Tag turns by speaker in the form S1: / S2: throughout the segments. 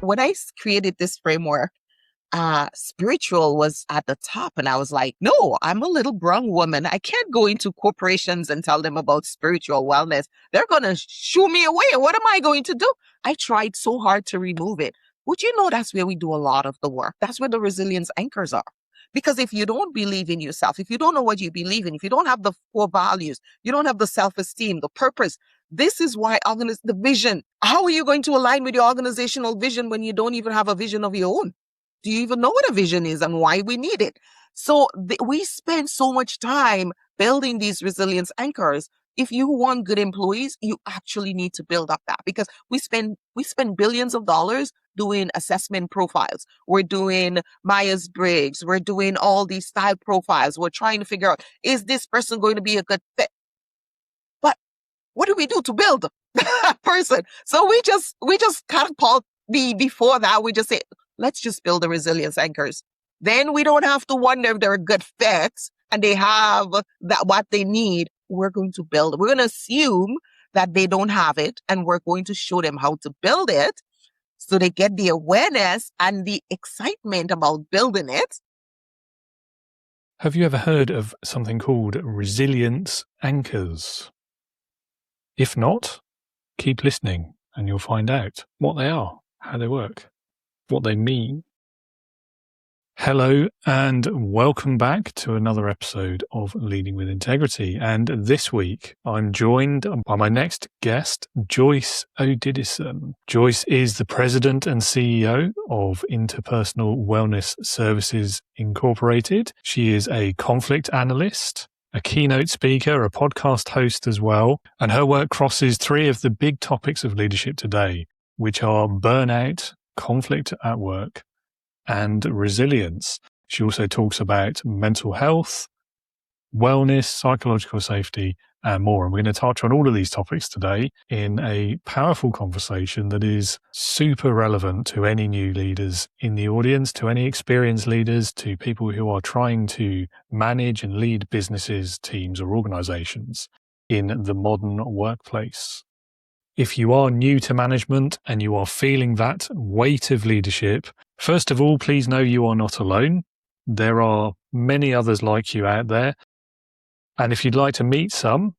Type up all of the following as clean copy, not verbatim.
S1: when I created this framework, spiritual was at the top. And I was like, no, I'm a little brown woman. I can't go into corporations and tell them about spiritual wellness. They're going to shoo me away. What am I going to do? I tried so hard to remove it. But you know, that's where we do a lot of the work. That's where the resilience anchors are. Because if you don't believe in yourself, if you don't know what you believe in, if you don't have the core values, you don't have the self-esteem, the purpose, this is why the vision. How are you going to align with your organizational vision when you don't even have a vision of your own? Do you even know what a vision is and why we need it? So we spend so much time building these resilience anchors. If you want good employees, you actually need to build up that, because we spend billions of dollars doing assessment profiles. We're doing Myers-Briggs. We're doing all these style profiles. We're trying to figure out, is this person going to be a good fit? But what do we do to build that person? So we just catapult before that. We just say, let's just build the resilience anchors. Then we don't have to wonder if they're a good fit and they have what they need. We're going to build it. We're going to assume that they don't have it, and we're going to show them how to build it so they get the awareness and the excitement about building it.
S2: Have you ever heard of something called resilience anchors? If not, keep listening and you'll find out what they are, how they work, what they mean. Hello and welcome back to another episode of Leading with Integrity. And this week I'm joined by my next guest, Joyce Odidison. Joyce is the president and CEO of Interpersonal Wellness Services Incorporated. She is a conflict analyst, a keynote speaker, a podcast host as well. And her work crosses three of the big topics of leadership today, which are burnout, conflict at work, and resilience. She also talks about mental health, wellness, psychological safety, and more. And we're going to touch on all of these topics today in a powerful conversation that is super relevant to any new leaders in the audience, to any experienced leaders, to people who are trying to manage and lead businesses, teams, or organizations in the modern workplace. If you are new to management and you are feeling that weight of leadership, first of all, please know you are not alone. There are many others like you out there. And if you'd like to meet some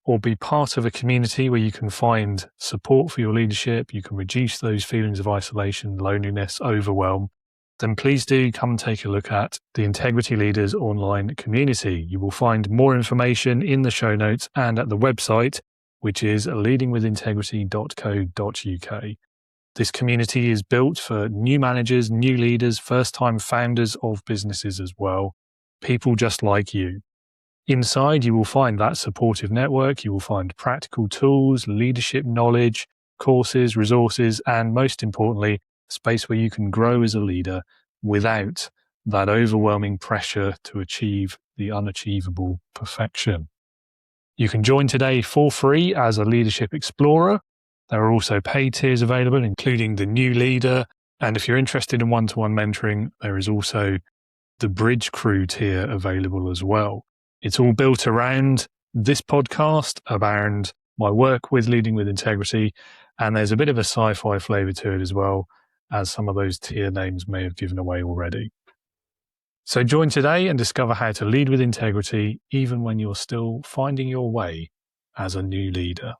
S2: or be part of a community where you can find support for your leadership, you can reduce those feelings of isolation, loneliness, overwhelm, then please do come take a look at the Integrity Leaders online community. You will find more information in the show notes and at the website, which is leadingwithintegrity.co.uk. This community is built for new managers, new leaders, first-time founders of businesses as well, people just like you. Inside, you will find that supportive network. You will find practical tools, leadership knowledge, courses, resources, and most importantly, a space where you can grow as a leader without that overwhelming pressure to achieve the unachievable perfection. You can join today for free as a leadership explorer. There are also paid tiers available, including the new leader. And if you're interested in one-to-one mentoring, there is also the Bridge Crew tier available as well. It's all built around this podcast, around my work with Leading with Integrity. And there's a bit of a sci-fi flavor to it as well, as some of those tier names may have given away already. So join today and discover how to lead with integrity, even when you're still finding your way as a new leader.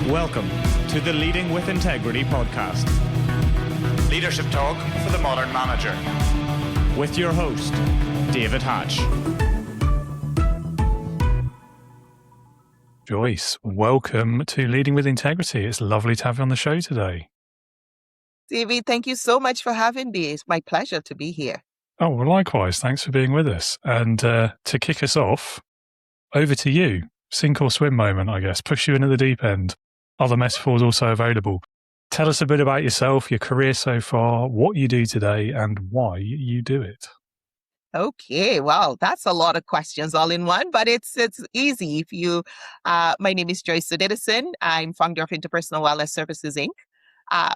S3: Welcome to the Leading with Integrity podcast. Leadership talk for the modern manager. With your host, David Hatch.
S2: Joyce, welcome to Leading with Integrity. It's lovely to have you on the show today.
S1: Stevie, thank you so much for having me. It's my pleasure to be here.
S2: Oh, well, likewise. Thanks for being with us. And to kick us off, over to you. Sink or swim moment, I guess. Push you into the deep end. Other metaphors also available. Tell us a bit about yourself, your career so far, what you do today, and why you do it.
S1: Okay, wow, that's a lot of questions all in one, but it's easy. If you, my name is Joyce Odidison. I'm founder of Interpersonal Wellness Services Inc.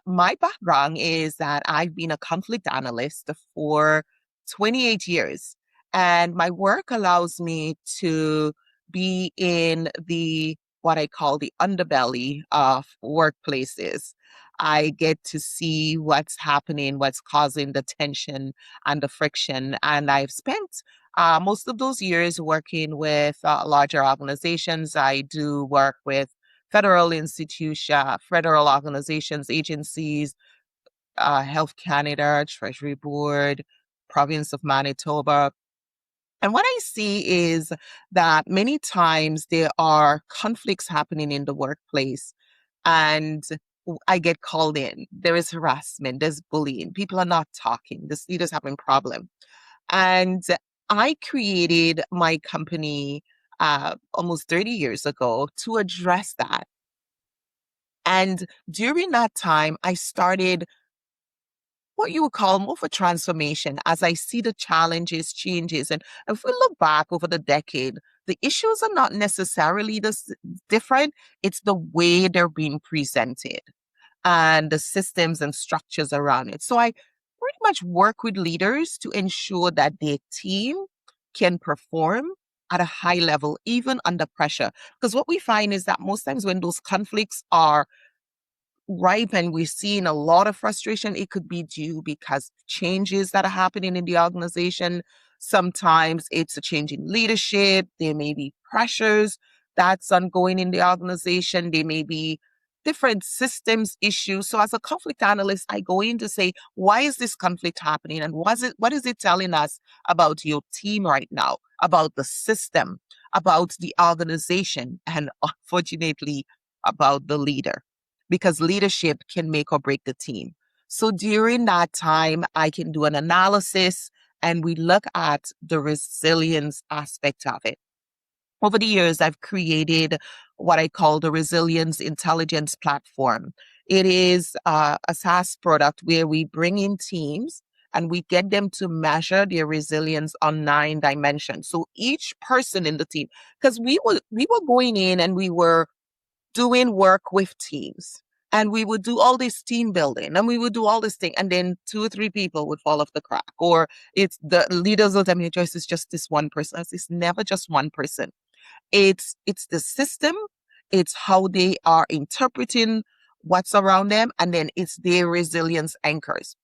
S1: My background is that I've been a conflict analyst for 28 years, and my work allows me to be in the what I call the underbelly of workplaces. I get to see what's happening, what's causing the tension and the friction. And I've spent most of those years working with larger organizations. I do work with federal institutions, federal organizations, agencies, Health Canada, Treasury Board, Province of Manitoba. And what I see is that many times there are conflicts happening in the workplace, and I get called in. There is harassment, there's bullying, people are not talking, the leaders having problem. And I created my company almost 30 years ago to address that. And during that time, I started what you would call more of a transformation as I see the challenges, changes. And if we look back over the decade, the issues are not necessarily different. It's the way they're being presented and the systems and structures around it. So I pretty much work with leaders to ensure that their team can perform at a high level, even under pressure. Because what we find is that most times when those conflicts are ripe and we're seeing a lot of frustration, it could be due because changes that are happening in the organization. Sometimes it's a change in leadership. There may be pressures that's ongoing in the organization. There may be different systems issues. So as a conflict analyst, I go in to say, why is this conflict happening? And what is it telling us about your team right now, about the system, about the organization, and unfortunately, about the leader? Because leadership can make or break the team. So during that time, I can do an analysis and we look at the resilience aspect of it. Over the years, I've created what I call the Resilience Intelligence Platform. It is a SaaS product where we bring in teams and we get them to measure their resilience on 9 dimensions. So each person in the team, because we were going in and we were doing work with teams. And we would do all this team building and we would do all this thing. And then 2 or 3 people would fall off the crack. Or it's the leaders will tell me, Joyce, it's just this one person. It's never just one person. It's the system. It's how they are interpreting what's around them. And then it's their resilience anchors.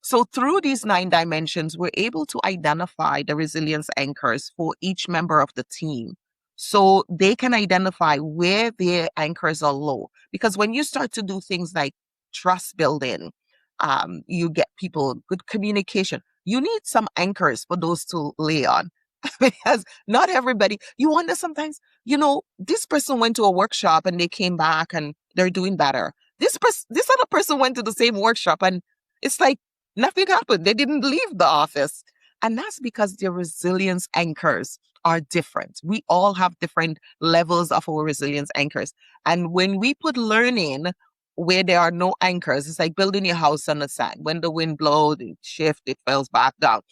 S1: So through these 9 dimensions, we're able to identify the resilience anchors for each member of the team. So they can identify where their anchors are low. Because when you start to do things like trust building, you get people, good communication, you need some anchors for those to lay on. Because not everybody, you wonder sometimes, this person went to a workshop and they came back and they're doing better. This other person went to the same workshop and it's like nothing happened. They didn't leave the office. And that's because their resilience anchors are different. We all have different levels of our resilience anchors. And when we put learning where there are no anchors, it's like building your house on the sand. When the wind blows, it shifts, it falls back down.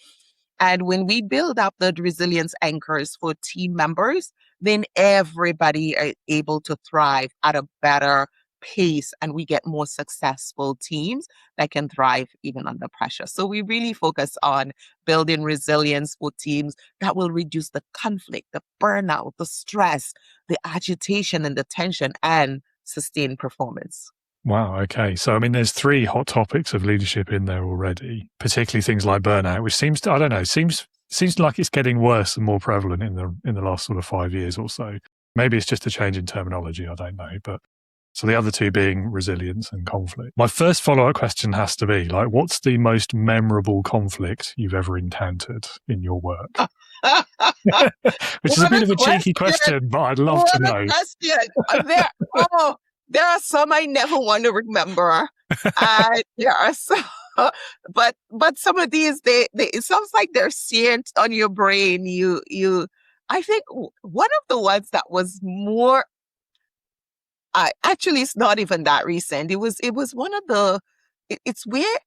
S1: And when we build up the resilience anchors for team members, then everybody are able to thrive at a better pace and we get more successful teams that can thrive even under pressure. So we really focus on building resilience for teams that will reduce the conflict, the burnout, the stress, the agitation and the tension and sustain performance.
S2: Wow. Okay. So, I mean, there's 3 hot topics of leadership in there already, particularly things like burnout, which seems to, I don't know, seems like it's getting worse and more prevalent in the last sort of 5 years or so. Maybe it's just a change in terminology. I don't know. But so the other 2 being resilience and conflict. My first follow-up question has to be like, what's the most memorable conflict you've ever encountered in your work? Which is a bit of a cheeky question, but I'd love to know.
S1: There are some I never want to remember. There are some, but some of these, it sounds like they're seared on your brain. I think one of the ones that was more, actually, it's not even that recent. It was one of the, it's where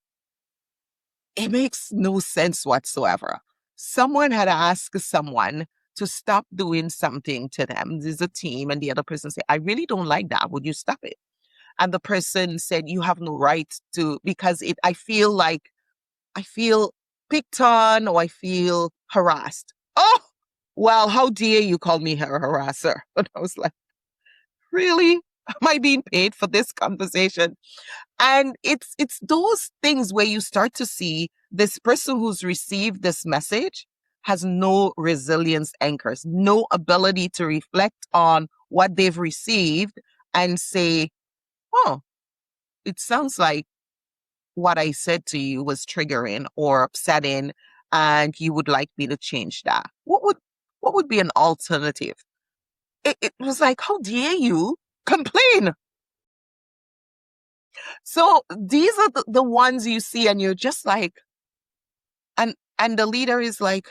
S1: it makes no sense whatsoever. someone had asked someone to stop doing something to them. There's a team, and the other person said, I really don't like that. Would you stop it? And the person said, you have no right to, because I feel picked on, or I feel harassed. Oh, well, how dare you call me a harasser? And I was like, really? Am I being paid for this conversation? And it's those things where you start to see this person who's received this message has no resilience anchors, no ability to reflect on what they've received and say, oh, it sounds like what I said to you was triggering or upsetting, and you would like me to change that. What would be an alternative? It was like, how dare you complain? So these are the ones you see, and you're just like, and the leader is like,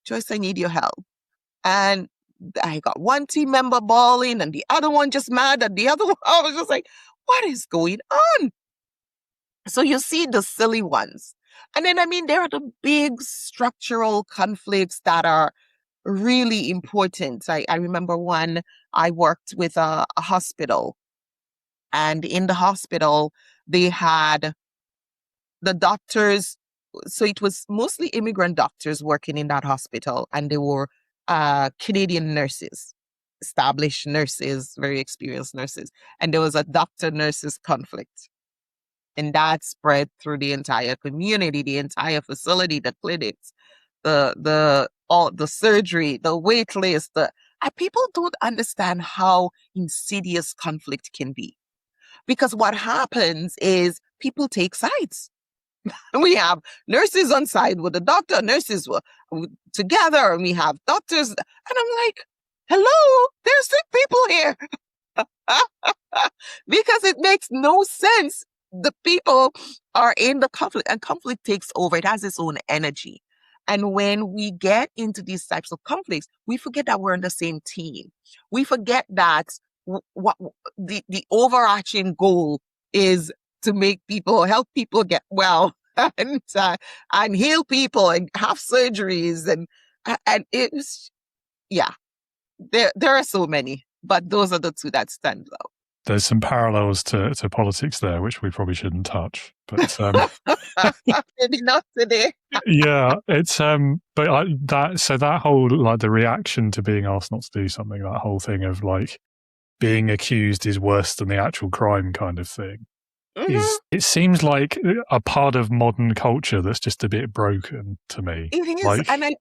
S1: Joyce, I need your help. And I got one team member bawling and the other one just mad at the other one. I was just like, what is going on? So you see the silly ones. And then, I mean, there are the big structural conflicts that are really important. I remember one, I worked with a hospital, and in the hospital, they had the doctors. So it was mostly immigrant doctors working in that hospital, and they were Canadian nurses, established nurses, very experienced nurses. And there was a doctor-nurses conflict. And that spread through the entire community, the entire facility, the clinics, all the surgery, the wait list. And people don't understand how insidious conflict can be. Because what happens is people take sides. We have nurses on side with the doctor, nurses were together, and we have doctors. And I'm like, hello, there's sick people here. Because it makes no sense. The people are in the conflict, and conflict takes over. It has its own energy. And when we get into these types of conflicts, we forget that we're on the same team. We forget that what the overarching goal is to help people get well and heal people and have surgeries and it's, yeah, there are so many, but those are the two that stand out.
S2: There's some parallels to politics there, which we probably shouldn't touch. But
S1: maybe not today.
S2: Yeah, it's but that whole, like, the reaction to being asked not to do something, that whole thing of like being accused is worse than the actual crime kind of thing.
S1: Mm-hmm.
S2: It seems like a part of modern culture that's just a bit broken to me.
S1: It is,
S2: like,
S1: and I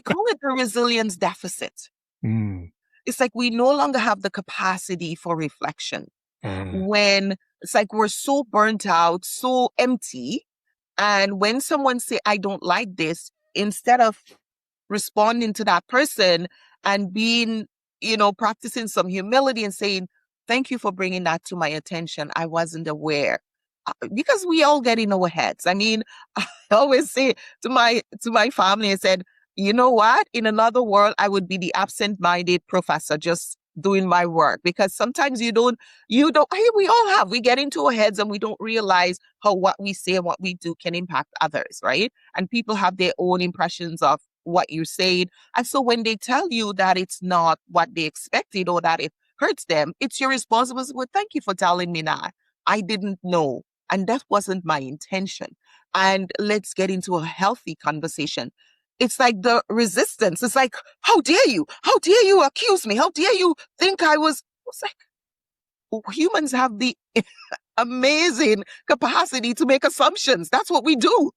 S1: call it the resilience deficit. It's like we no longer have the capacity for reflection. When it's like we're so burnt out, so empty, and when someone say, I don't like this, instead of responding to that person and being, practicing some humility and saying, thank you for bringing that to my attention. I wasn't aware. Because we all get in our heads. I mean, I always say to my family, I said, you know what? In another world, I would be the absent-minded professor just doing my work, because sometimes we get into our heads and we don't realize how what we say and what we do can impact others, right? And people have their own impressions of what you're saying. And so when they tell you that it's not what they expected or that it hurts them, it's your responsibility. Well, thank you for telling me that. I didn't know. And that wasn't my intention. And let's get into a healthy conversation. It's like the resistance. It's like, how dare you? How dare you accuse me? How dare you think I was... It's like, humans have the amazing capacity to make assumptions. That's what we do.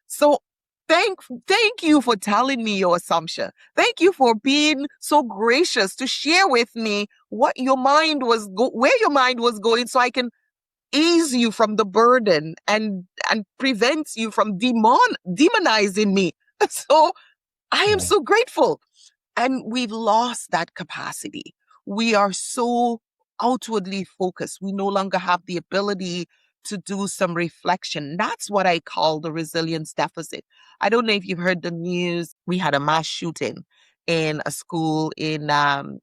S1: So thank you for telling me your assumption. Thank you for being so gracious to share with me what your mind was, where your mind was going, so I can ease you from the burden and prevent you from demonizing me. So I am so grateful. And we've lost that capacity. We are so outwardly focused. We no longer have the ability to do some reflection. That's what I call the resilience deficit. I don't know if you've heard the news. We had a mass shooting in a school in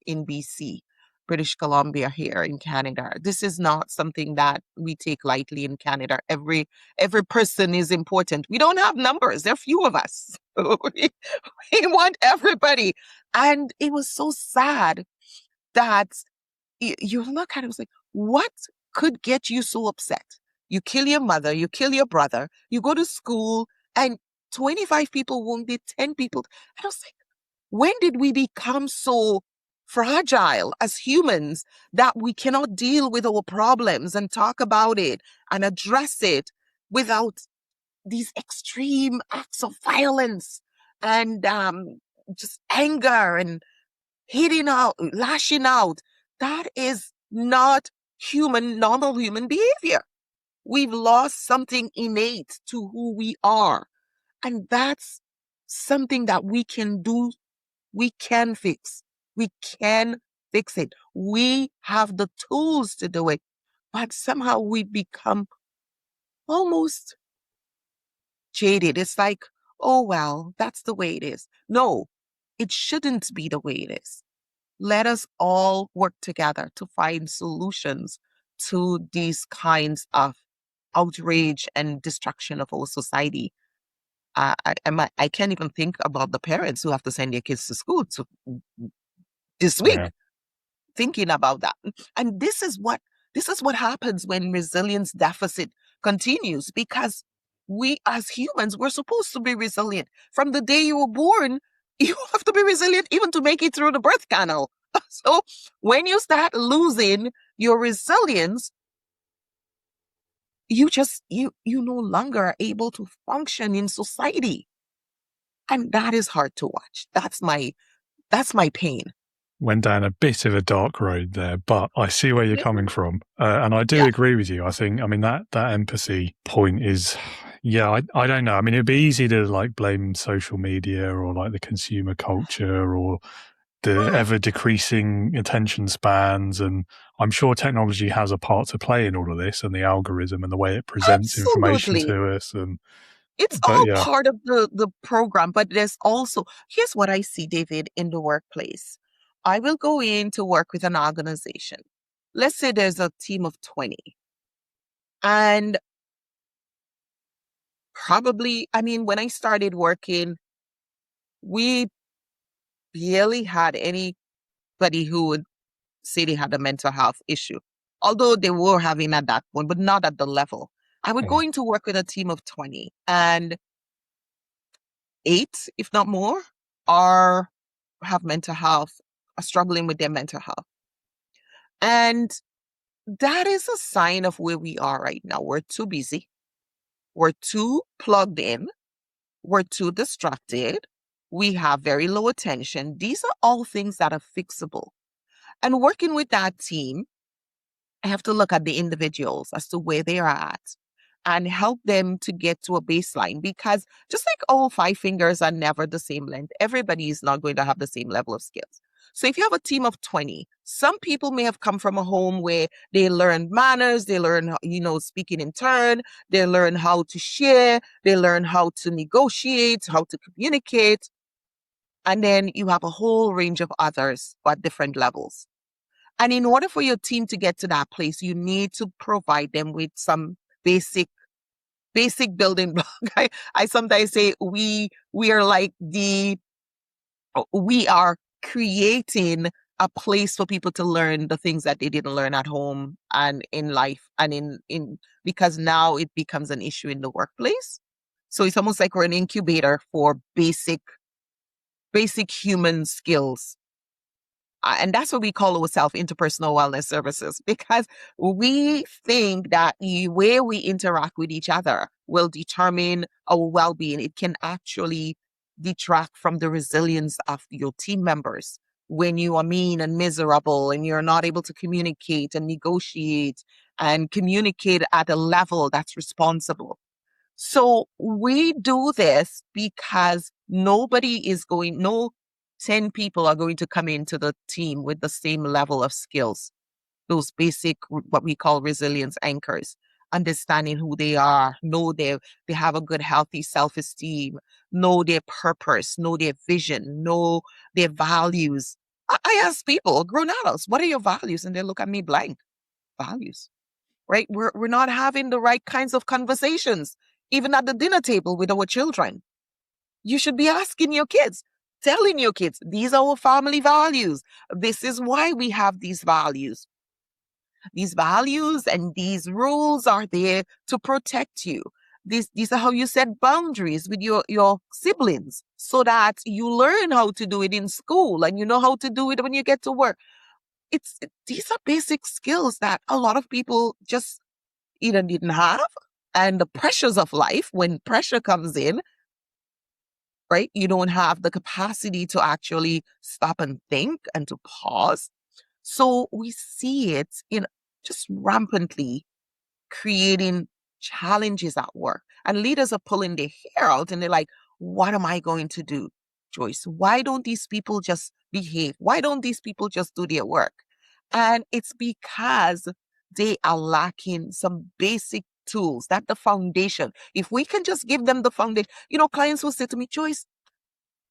S1: BC. British Columbia here in Canada. This is not something that we take lightly in Canada. Every person is important. We don't have numbers. There are few of us. we, we want everybody. And it was so sad that you look at it, it was like, what could get you so upset? You kill your mother, you kill your brother, you go to school, and 25 people wounded, 10 people. And I was like, when did we become so fragile as humans that we cannot deal with our problems and talk about it and address it without these extreme acts of violence and just anger and hitting out, lashing out? That is not normal human behavior. We've lost something innate to who we are. And that's something that we can do. We can fix. We can fix it. We have the tools to do it. But somehow we become almost jaded. It's like, oh, well, that's the way it is. No, it shouldn't be the way it is. Let us all work together to find solutions to these kinds of outrage and destruction of our society. I can't even think about the parents who have to send their kids to school this week, thinking about that. And this is what happens when resilience deficit continues, because we as humans, we're supposed to be resilient. From the day you were born, you have to be resilient even to make it through the birth canal. So when you start losing your resilience, you no longer are able to function in society. And that is hard to watch. That's my pain.
S2: Went down a bit of a dark road there, but I see where you're coming from. And I do agree with you. I think, that empathy point is, I don't know. It'd be easy to like blame social media or like the consumer culture or the ever decreasing attention spans. And I'm sure technology has a part to play in all of this, and the algorithm and the way it presents information to us. And
S1: it's all part of the program. But there's also, here's what I see, David, in the workplace. I will go in to work with an organization. Let's say there's a team of 20. And probably, when I started working, we barely had anybody who would say they had a mental health issue. Although they were having at that point, but not at the level. I would go into work with a team of 20, and 8, if not more, have mental health, are struggling with their mental health. And that is a sign of where we are right now. We're too busy. We're too plugged in. We're too distracted. We have very low attention. These are all things that are fixable. And working with that team, I have to look at the individuals as to where they are at and help them to get to a baseline, because just like all 5 fingers are never the same length, everybody is not going to have the same level of skills. So if you have a team of 20, some people may have come from a home where they learn manners, they learn, speaking in turn, they learn how to share, they learn how to negotiate, how to communicate. And then you have a whole range of others at different levels. And in order for your team to get to that place, you need to provide them with some basic building block. I sometimes say we are creating a place for people to learn the things that they didn't learn at home and in life, and in because now it becomes an issue in the workplace. So it's almost like we're an incubator for basic human skills. And that's what we call ourselves interpersonal wellness services, because we think that the way we interact with each other will determine our well-being. It can actually detract from the resilience of your team members when you are mean and miserable and you're not able to communicate and negotiate and communicate at a level that's responsible. So we do this because no 10 people are going to come into the team with the same level of skills. Those basic, what we call resilience anchors, understanding who they are, know they have a good, healthy self-esteem, know their purpose, know their vision, know their values. I ask people, grown adults, what are your values? And they look at me blank. Values, right? We're not having the right kinds of conversations, even at the dinner table with our children. You should be asking your kids, telling your kids, these are our family values. This is why we have these values. These values and these rules are there to protect you. These are how you set boundaries with your siblings so that you learn how to do it in school and you know how to do it when you get to work. These are basic skills that a lot of people just either didn't have, and the pressures of life, when pressure comes in, right, you don't have the capacity to actually stop and think and to pause. So we see it in just rampantly creating challenges at work. And leaders are pulling their hair out and they're like, what am I going to do, Joyce? Why don't these people just behave? Why don't these people just do their work? And it's because they are lacking some basic tools. That's the foundation. If we can just give them the foundation, clients will say to me, Joyce,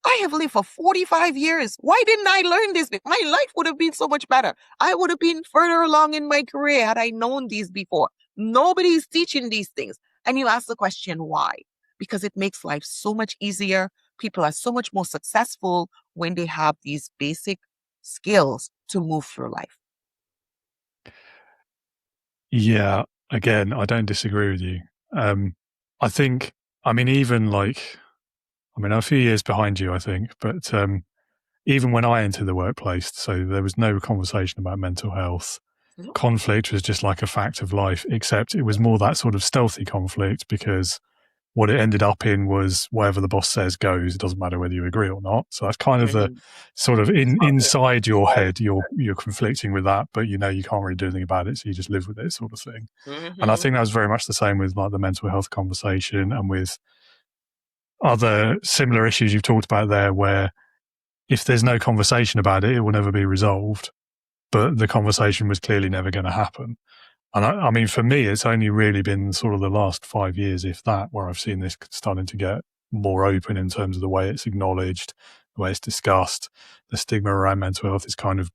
S1: I have lived for 45 years. Why didn't I learn this? My life would have been so much better. I would have been further along in my career had I known these before. Nobody is teaching these things. And you ask the question, why? Because it makes life so much easier. People are so much more successful when they have these basic skills to move through life.
S2: Yeah, again, I don't disagree with you. I think, even I'm a few years behind you, I think, but even when I entered the workplace, so there was no conversation about mental health.
S1: Nope.
S2: Conflict was just like a fact of life, except it was more that sort of stealthy conflict, because what it ended up in was whatever the boss says goes. It doesn't matter whether you agree or not. So that's kind of the sort of inside your head, you're conflicting with that, but you can't really do anything about it, so you just live with it, sort of thing. And I think that was very much the same with like the mental health conversation and with other similar issues you've talked about there, where if there's no conversation about it, it will never be resolved. But the conversation was clearly never going to happen. And for me, it's only really been sort of the last 5 years, if that, where I've seen this starting to get more open in terms of the way it's acknowledged, the way it's discussed. The stigma around mental health is kind of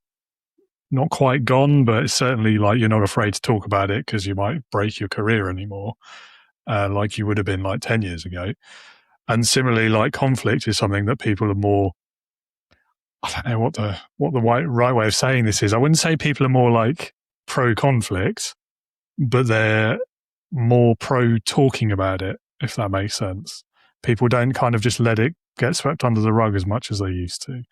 S2: not quite gone, but it's certainly like you're not afraid to talk about it because you might break your career anymore, like you would have been like 10 years ago. And similarly, like conflict is something that people are more, I don't know what the right way of saying this is. I wouldn't say people are more like pro-conflict, but they're more pro talking about it, if that makes sense. People don't kind of just let it get swept under the rug as much as they used to.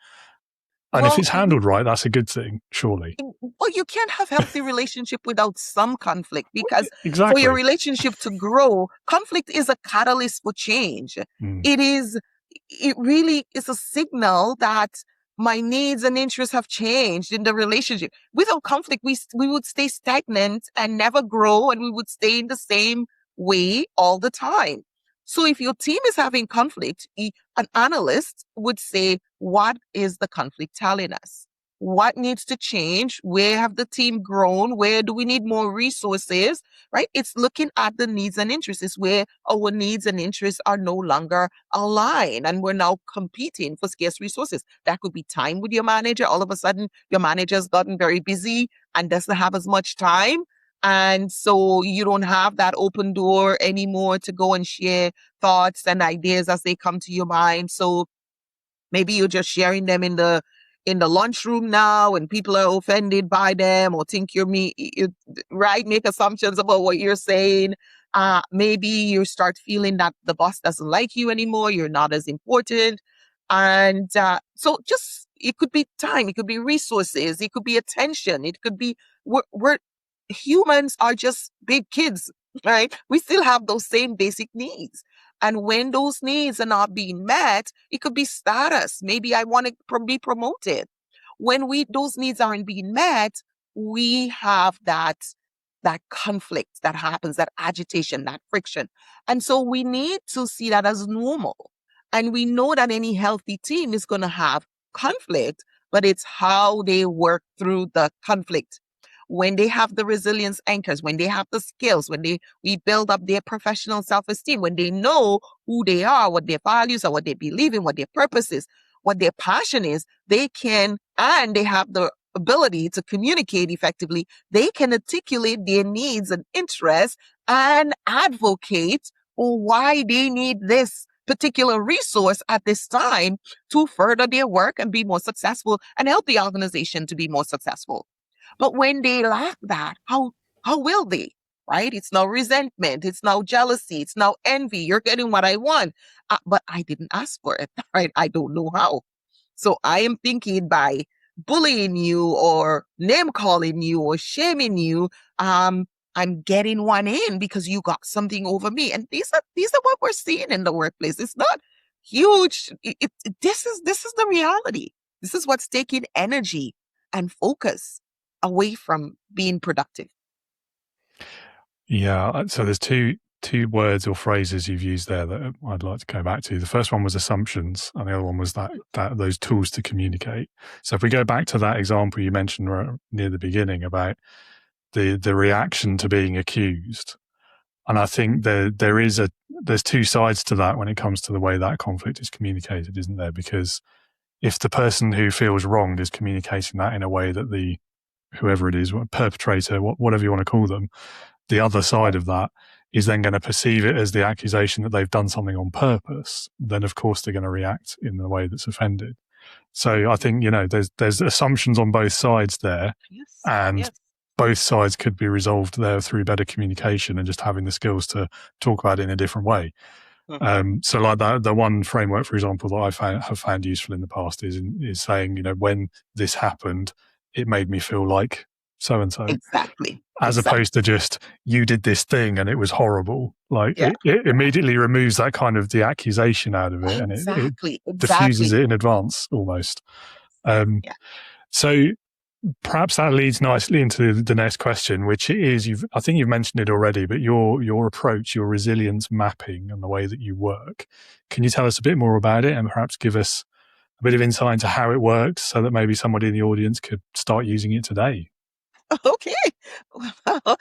S2: And if it's handled right, that's a good thing, surely.
S1: Well, you can't have healthy relationship without some conflict, because
S2: exactly.
S1: For your relationship to grow, conflict is a catalyst for change. It really is a signal that my needs and interests have changed in the relationship. Without conflict, we would stay stagnant and never grow, and we would stay in the same way all the time. So if your team is having conflict, an analyst would say, what is the conflict telling us? What needs to change? Where have the team grown? Where do we need more resources? Right? It's looking at the needs and interests. It's where our needs and interests are no longer aligned, and we're now competing for scarce resources. That could be time with your manager. All of a sudden, your manager's gotten very busy and doesn't have as much time. And so you don't have that open door anymore to go and share thoughts and ideas as they come to your mind. So maybe you're just sharing them in the lunchroom now, and people are offended by them or think right? Make assumptions about what you're saying. Maybe you start feeling that the boss doesn't like you anymore. You're not as important. And so it could be time, it could be resources, it could be attention, it could be we're humans are just big kids, right? We still have those same basic needs. And when those needs are not being met, it could be status. Maybe I want to be promoted. When those needs aren't being met, we have that conflict that happens, that agitation, that friction. And so we need to see that as normal. And we know that any healthy team is going to have conflict, but it's how they work through the conflict. When they have the resilience anchors, when they have the skills, when we build up their professional self-esteem, when they know who they are, what their values are, what they believe in, what their purpose is, what their passion is, they can, and they have the ability to communicate effectively, they can articulate their needs and interests and advocate for why they need this particular resource at this time to further their work and be more successful and help the organization to be more successful. But when they lack that, how will they? Right? It's now resentment. It's now jealousy. It's now envy. You're getting what I want, but I didn't ask for it. Right? I don't know how. So I am thinking by bullying you or name calling you or shaming you, I'm getting one in because you got something over me. And these are what we're seeing in the workplace. It's not huge. This is the reality. This is what's taking energy and focus away from being productive.
S2: Yeah. So there's two words or phrases you've used there that I'd like to go back to. The first one was assumptions, and the other one was that those tools to communicate. So if we go back to that example you mentioned near the beginning about the reaction to being accused, and I think there's two sides to that when it comes to the way that conflict is communicated, isn't there? Because if the person who feels wronged is communicating that in a way that whoever it is, perpetrator, whatever you want to call them, the other side of that is then going to perceive it as the accusation that they've done something on purpose, then of course they're going to react in the way that's offended. So I think, there's assumptions on both sides there, and both sides could be resolved there through better communication and just having the skills to talk about it in a different way. So like that, the one framework, for example, that I have found useful in the past is saying, when this happened, it made me feel like so-and-so.
S1: Exactly.
S2: As opposed to just, you did this thing and it was horrible. Like it immediately removes that kind of the accusation out of it, and it diffuses it in advance almost. So perhaps that leads nicely into the next question, which is, I think you've mentioned it already, but your approach, your resilience mapping and the way that you work. Can you tell us a bit more about it and perhaps give us a bit of insight into how it works so that maybe somebody in the audience could start using it today?
S1: Okay. Well,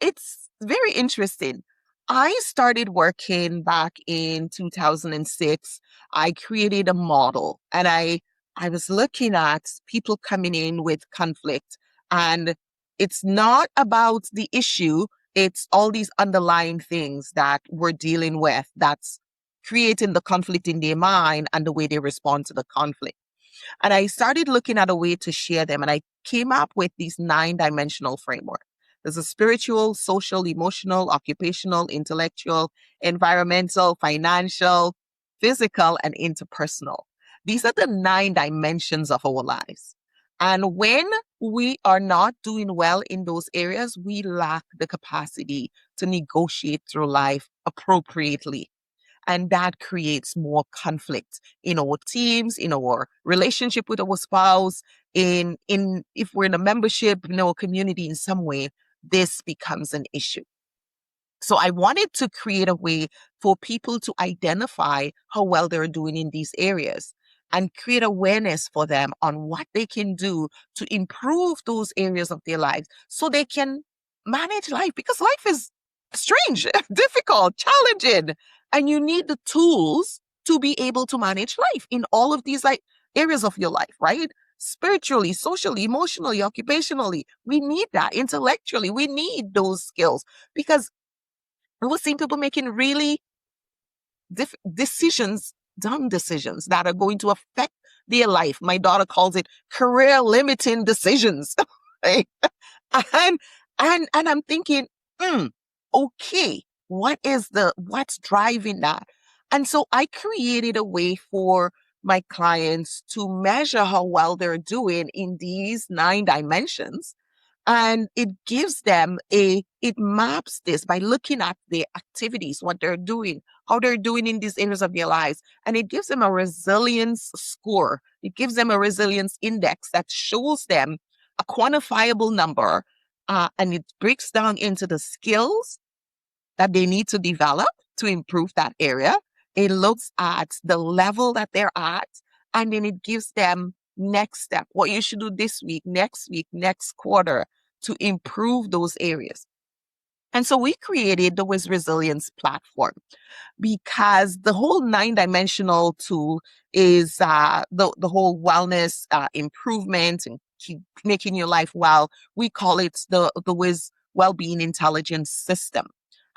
S1: it's very interesting. I started working back in 2006. I created a model, and I was looking at people coming in with conflict, and it's not about the issue. It's all these underlying things that we're dealing with that's creating the conflict in their mind and the way they respond to the conflict. And I started looking at a way to share them. And I came up with these 9-dimensional framework. There's a spiritual, social, emotional, occupational, intellectual, environmental, financial, physical, and interpersonal. These are the 9 dimensions of our lives. And when we are not doing well in those areas, we lack the capacity to negotiate through life appropriately. And that creates more conflict in our teams, in our relationship with our spouse, in if we're in a membership, in our community in some way, this becomes an issue. So I wanted to create a way for people to identify how well they're doing in these areas and create awareness for them on what they can do to improve those areas of their lives so they can manage life, because life is strange, difficult, challenging. And you need the tools to be able to manage life in all of these areas of your life, right? Spiritually, socially, emotionally, occupationally. We need that. Intellectually, we need those skills, because we're seeing people making really dumb decisions that are going to affect their life. My daughter calls it career limiting decisions. Right? And I'm thinking, okay, what's driving that? And so I created a way for my clients to measure how well they're doing in these 9 dimensions. And it gives them it maps this by looking at their activities, what they're doing, how they're doing in these areas of their lives. And it gives them a resilience score. It gives them a resilience index that shows them a quantifiable number. And it breaks down into the skills that they need to develop to improve that area. It looks at the level that they're at, and then it gives them next step, what you should do this week, next quarter to improve those areas. And so we created the Wiz Resilience platform because the whole 9-dimensional tool is the whole wellness improvement and keep making your life well. We call it the Wiz Wellbeing Intelligence System.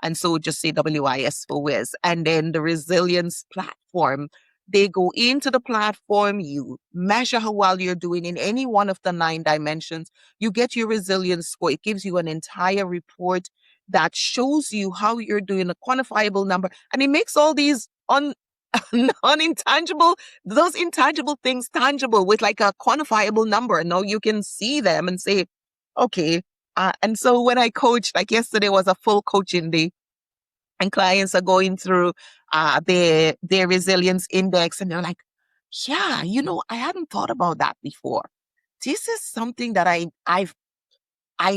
S1: And so just say WIS for Wiz. And then the resilience platform, they go into the platform, you measure how well you're doing in any one of the 9 dimensions, you get your resilience score. It gives you an entire report that shows you how you're doing, a quantifiable number, and it makes all these unintangible, those intangible things tangible with like a quantifiable number. And now you can see them and say, okay. And so when I coached, like yesterday was a full coaching day, and clients are going through their resilience index, and they're like, yeah, I hadn't thought about that before. This is something that I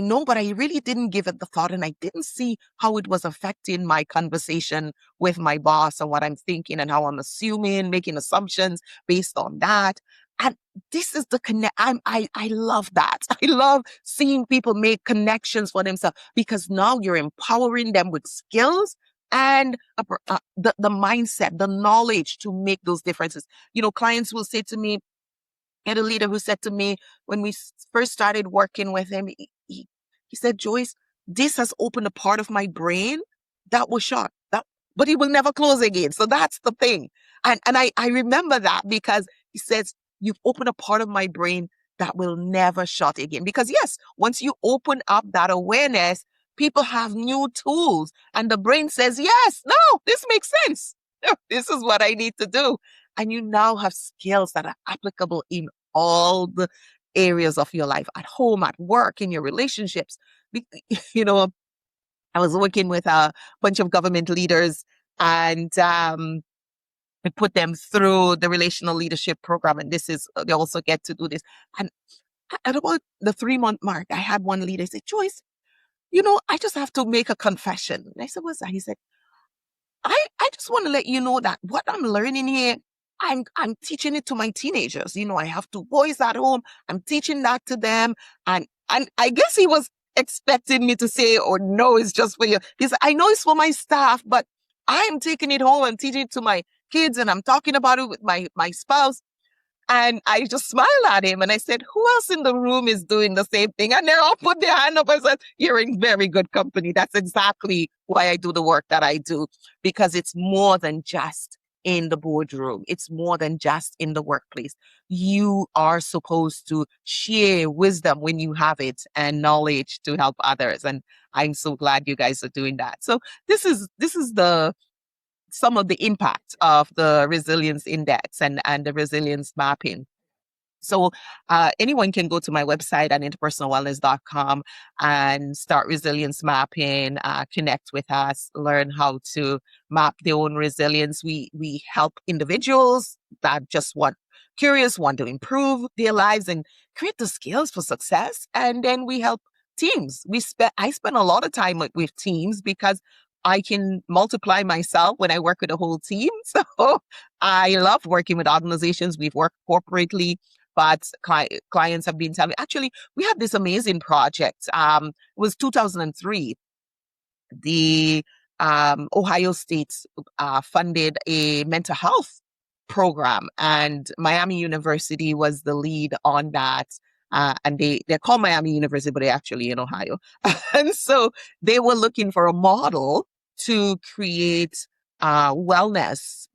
S1: know, but I really didn't give it the thought, and I didn't see how it was affecting my conversation with my boss and what I'm thinking and how I'm assuming, making assumptions based on that. And this is the connect. I love that. I love seeing people make connections for themselves, because now you're empowering them with skills and the mindset, the knowledge to make those differences. Clients will say to me, I had a leader who said to me when we first started working with him, he said, Joyce, this has opened a part of my brain that was shut, but it will never close again. So that's the thing. And I remember that, because he says, you've opened a part of my brain that will never shut again. Because yes, once you open up that awareness, people have new tools, and the brain says, yes, no, this makes sense. This is what I need to do. And you now have skills that are applicable in all the areas of your life, at home, at work, in your relationships. I was working with a bunch of government leaders, and we put them through the relational leadership program. And they also get to do this. And at about the 3-month mark, I had one leader say, Joyce, I just have to make a confession. And I said, what's that? He said, I just want to let you know that what I'm learning here, I'm teaching it to my teenagers. I have 2 boys at home. I'm teaching that to them. And I guess he was expecting me to say, oh, no, it's just for you. He said, I know it's for my staff, but I'm taking it home. I'm teaching it to my kids, and I'm talking about it with my spouse. And I just smiled at him and I said, who else in the room is doing the same thing? And they all put their hand up and said, you're in very good company. That's exactly why I do the work that I do, because it's more than just in the boardroom. It's more than just in the workplace. You are supposed to share wisdom when you have it, and knowledge to help others. And I'm so glad you guys are doing that. So this is some of the impact of the resilience index and the resilience mapping. So anyone can go to my website at interpersonalwellness.com and start resilience mapping, connect with us, learn how to map their own resilience. We help individuals that just want to improve their lives and create the skills for success. And then we help teams. I spend a lot of time with teams, because I can multiply myself when I work with a whole team. So I love working with organizations. We've worked corporately, but clients have been telling me, actually, we had this amazing project. It was 2003. The Ohio State funded a mental health program, and Miami University was the lead on that. And they're called Miami University, but they're actually in Ohio. And so they were looking for a model to create wellness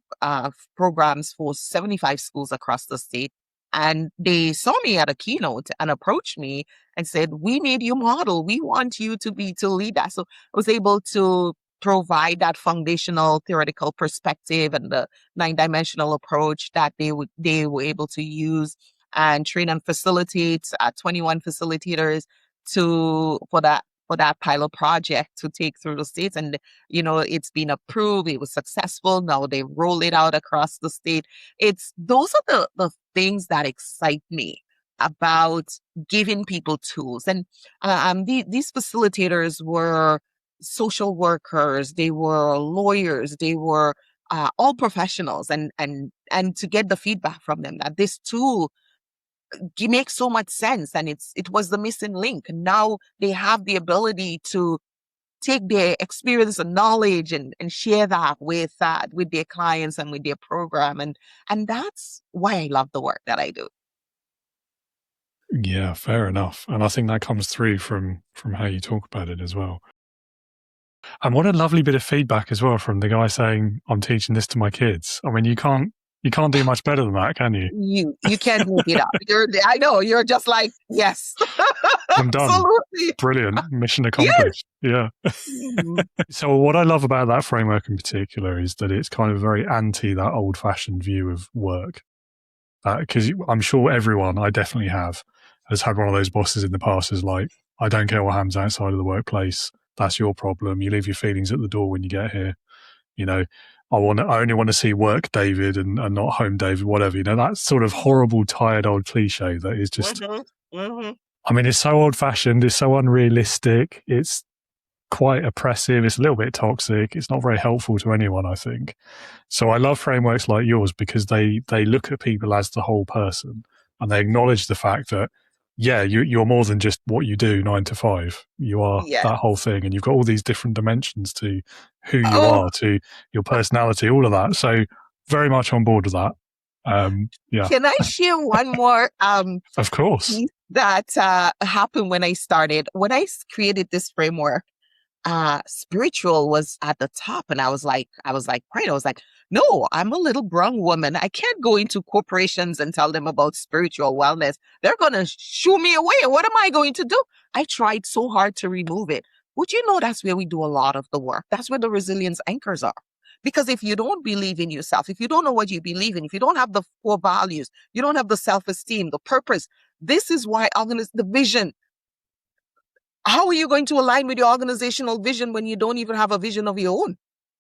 S1: programs for 75 schools across the state. And they saw me at a keynote and approached me and said, we need your model. We want you to lead that. So I was able to provide that foundational theoretical perspective and the 9-dimensional approach that they were able to use, and train and facilitate 21 facilitators for that pilot project to take through the states. And, it's been approved. It was successful. Now they roll it out across the state. Those are the things that excite me about giving people tools. And these facilitators were social workers. They were lawyers. They were all professionals. And to get the feedback from them that this tool makes so much sense, and it was the missing link. Now they have the ability to take their experience and knowledge and share that with their clients and with their program. And that's why I love the work that I do.
S2: Yeah, fair enough. And I think that comes through from how you talk about it as well. And what a lovely bit of feedback as well from the guy saying, I'm teaching this to my kids. I mean, you can't do much better than that, can you?
S1: You can't make it up. I know, you're just like, yes.
S2: I'm done.
S1: Absolutely.
S2: Brilliant. Mission accomplished. Yes. Yeah. Mm-hmm. So what I love about that framework in particular is that it's kind of very anti that old-fashioned view of work. Because I'm sure everyone, I definitely have, has had one of those bosses in the past who's like, I don't care what happens outside of the workplace. That's your problem. You leave your feelings at the door when you get here. You know, I only want to see work David and not home David, whatever. You know, that sort of horrible, tired old cliche that is just, I mean, it's so old fashioned. It's so unrealistic. It's quite oppressive. It's a little bit toxic. It's not very helpful to anyone, I think. So I love frameworks like yours because they look at people as the whole person and they acknowledge the fact that, yeah, you're more than just what you do 9 to 5. You are that whole thing, and you've got all these different dimensions to who you are, to your personality, all of that. So very much on board with that. Yeah.
S1: Can I share one more?
S2: Of course.
S1: That happened when I started. When I created this framework, spiritual was at the top, and I was like, right. I was like, no, I'm a little brown woman. I can't go into corporations and tell them about spiritual wellness. They're going to shoo me away. What am I going to do? I tried so hard to remove it. Would you know that's where we do a lot of the work? That's where the resilience anchors are. Because if you don't believe in yourself, if you don't know what you believe in, if you don't have the core values, you don't have the self-esteem, the purpose, this is why the vision. How are you going to align with your organizational vision when you don't even have a vision of your own?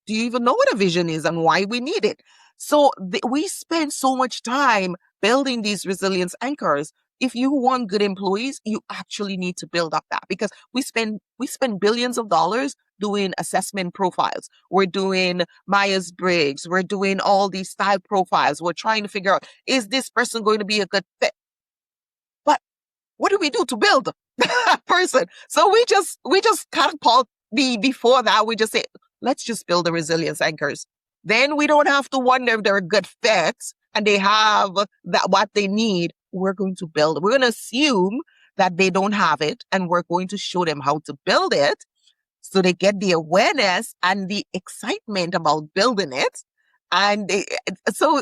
S1: Do you even know what a vision is and why we need it? So we spend so much time building these resilience anchors. If you want good employees, you actually need to build up that, because we spend billions of dollars doing assessment profiles. We're doing Myers-Briggs. We're doing all these style profiles. We're trying to figure out, is this person going to be a good fit? But what do we do to build a person? So we just catapult before that. We just say, let's just build the resilience anchors. Then we don't have to wonder if they're a good fit and they have what they need. We're going to build. We're going to assume that they don't have it, and we're going to show them how to build it so they get the awareness and the excitement about building it. And so,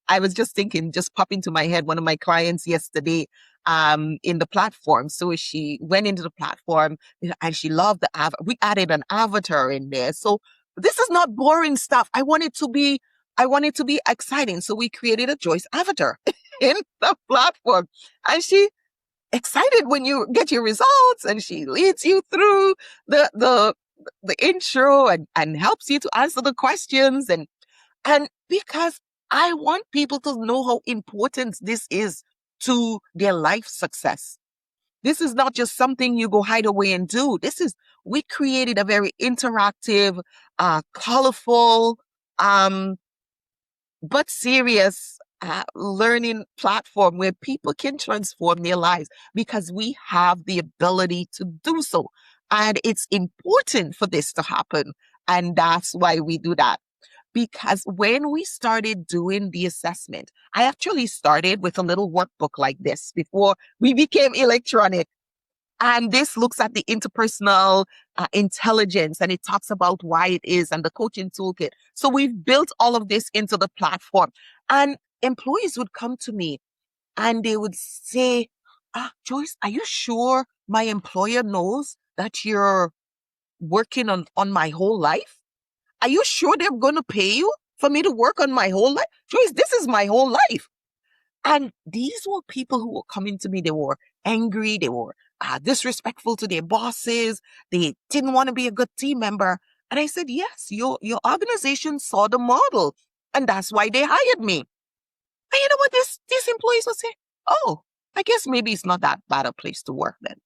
S1: I was just thinking, just popped into my head, one of my clients yesterday, in the platform. So she went into the platform and she loved we added an avatar in there. So this is not boring stuff. I want it to be exciting. So we created a Joyce avatar in the platform, and she excited when you get your results, and she leads you through the intro and helps you to answer the questions. And because I want people to know how important this is to their life success. This is not just something you go hide away and do. We created a very interactive, colorful, but serious learning platform where people can transform their lives, because we have the ability to do so. And it's important for this to happen. And that's why we do that. Because when we started doing the assessment, I actually started with a little workbook like this before we became electronic. And this looks at the interpersonal intelligence, and it talks about why it is, and the coaching toolkit. So we've built all of this into the platform. And employees would come to me and they would say, Joyce, are you sure my employer knows that you're working on my whole life? Are you sure they're going to pay you for me to work on my whole life? Joyce, this is my whole life. And these were people who were coming to me. They were angry. They were disrespectful to their bosses. They didn't want to be a good team member. And I said, yes, your organization saw the model, and that's why they hired me. And you know what these employees would say? Oh, I guess maybe it's not that bad a place to work then.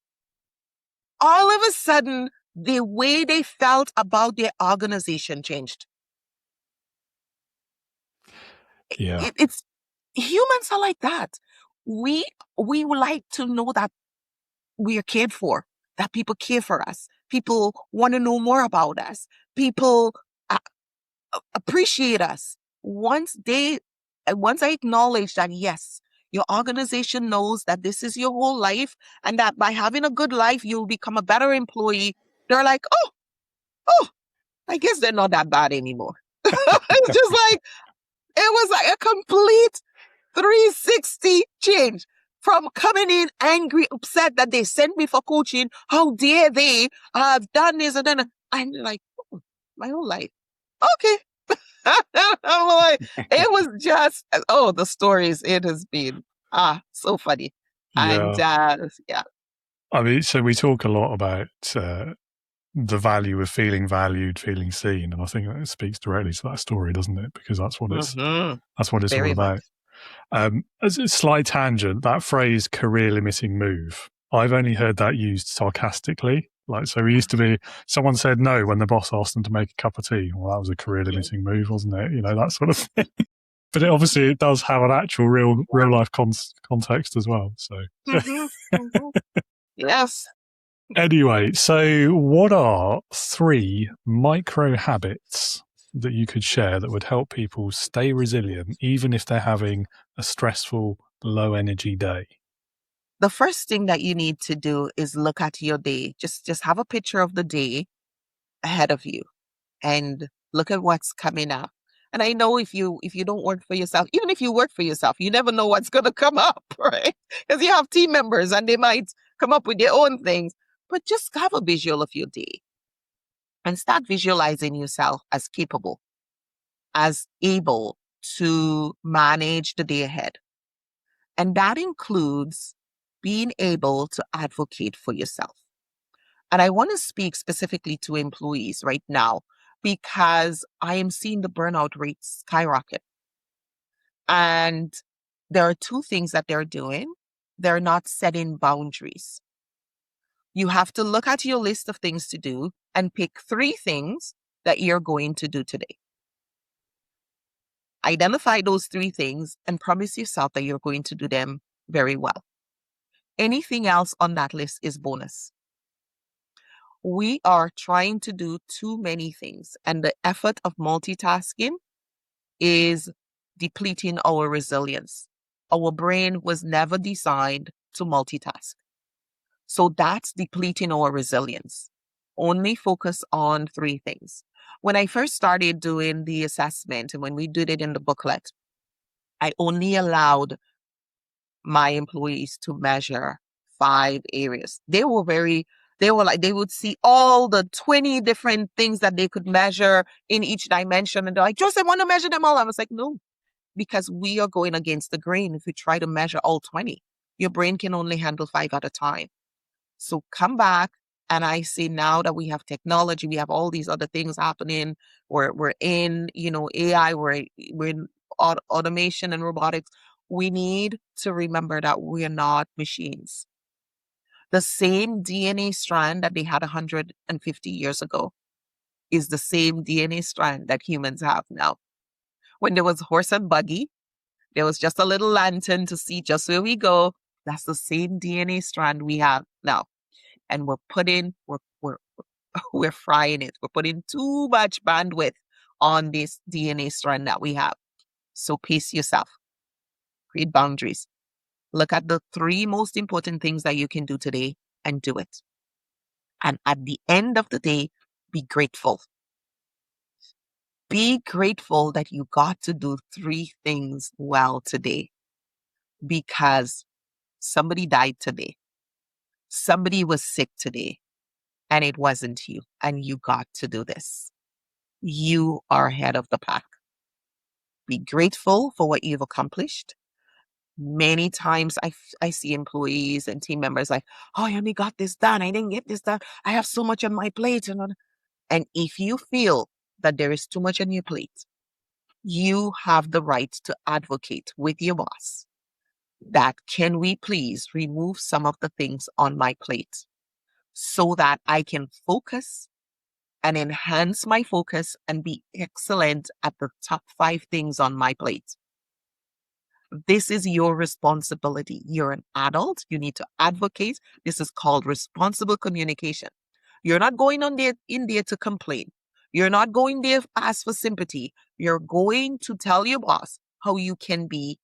S1: All of a sudden, the way they felt about their organization changed.
S2: Yeah.
S1: It's humans are like that. We would like to know that we are cared for, that people care for us, People want to know more about us. People appreciate us. Once I acknowledge that, yes, your organization knows that this is your whole life and that by having a good life, you'll become a better employee. They're like, oh, I guess they're not that bad anymore. It's just like, it was like a complete 360 change from coming in angry, upset that they sent me for coaching. How dare they have done this and then I'm like, oh, my whole life. Okay. I'm like, it was just, the stories, it has been so funny. And yeah.
S2: I mean, so we talk a lot about the value of feeling valued, feeling seen, and I think that speaks directly to that story, doesn't it? Because that's what it's
S1: Very
S2: all about. As a slight tangent, that phrase "career limiting move," I've only heard that used sarcastically. Like, so it used to be someone said no when the boss asked them to make a cup of tea. Well, that was a career limiting move, wasn't it? You know, that sort of thing. But it does have an actual real life context as well. So
S1: Yes.
S2: Anyway, so what are 3 micro habits that you could share that would help people stay resilient even if they're having a stressful, low energy day?
S1: The first thing that you need to do is look at your day. Just have a picture of the day ahead of you and look at what's coming up. And I know if you don't work for yourself, even if you work for yourself, you never know what's going to come up, right? Because you have team members and they might come up with their own things. But just have a visual of your day and start visualizing yourself as capable, as able to manage the day ahead. And that includes being able to advocate for yourself. And I want to speak specifically to employees right now because I am seeing the burnout rates skyrocket. And there are 2 things that they're doing. They're not setting boundaries. You have to look at your list of things to do and pick 3 things that you're going to do today. Identify those 3 things and promise yourself that you're going to do them very well. Anything else on that list is bonus. We are trying to do too many things, and the effort of multitasking is depleting our resilience. Our brain was never designed to multitask. So that's depleting our resilience. Only focus on 3 things. When I first started doing the assessment and when we did it in the booklet, I only allowed my employees to measure 5 areas. They would see all the 20 different things that they could measure in each dimension. And they're like, Joseph, I want to measure them all. I was like, no, because we are going against the grain. If you try to measure all 20, your brain can only handle 5 at a time. So come back. And I see now that we have technology, we have all these other things happening. We're in, AI, we're in automation and robotics. We need to remember that we're not machines. The same DNA strand that they had 150 years ago is the same DNA strand that humans have now. When there was horse and buggy, there was just a little lantern to see just where we go. That's the same DNA strand we have now. And we're frying it. We're putting too much bandwidth on this DNA strand that we have. So pace yourself. Create boundaries. Look at the 3 most important things that you can do today and do it. And at the end of the day, be grateful. Be grateful that you got to do 3 things well today because somebody died today. Somebody was sick today and it wasn't you, and you got to do this. You are ahead of the pack. Be grateful for what you've accomplished. Many times I see employees and team members like, oh, I only got this done. I didn't get this done. I have so much on my plate. And if you feel that there is too much on your plate, you have the right to advocate with your boss that can we please remove some of the things on my plate so that I can focus and enhance my focus and be excellent at the top 5 things on my plate. This is your responsibility. You're an adult. You need to advocate. This is called responsible communication. You're not going in there to complain. You're not going there to ask for sympathy. You're going to tell your boss how you can be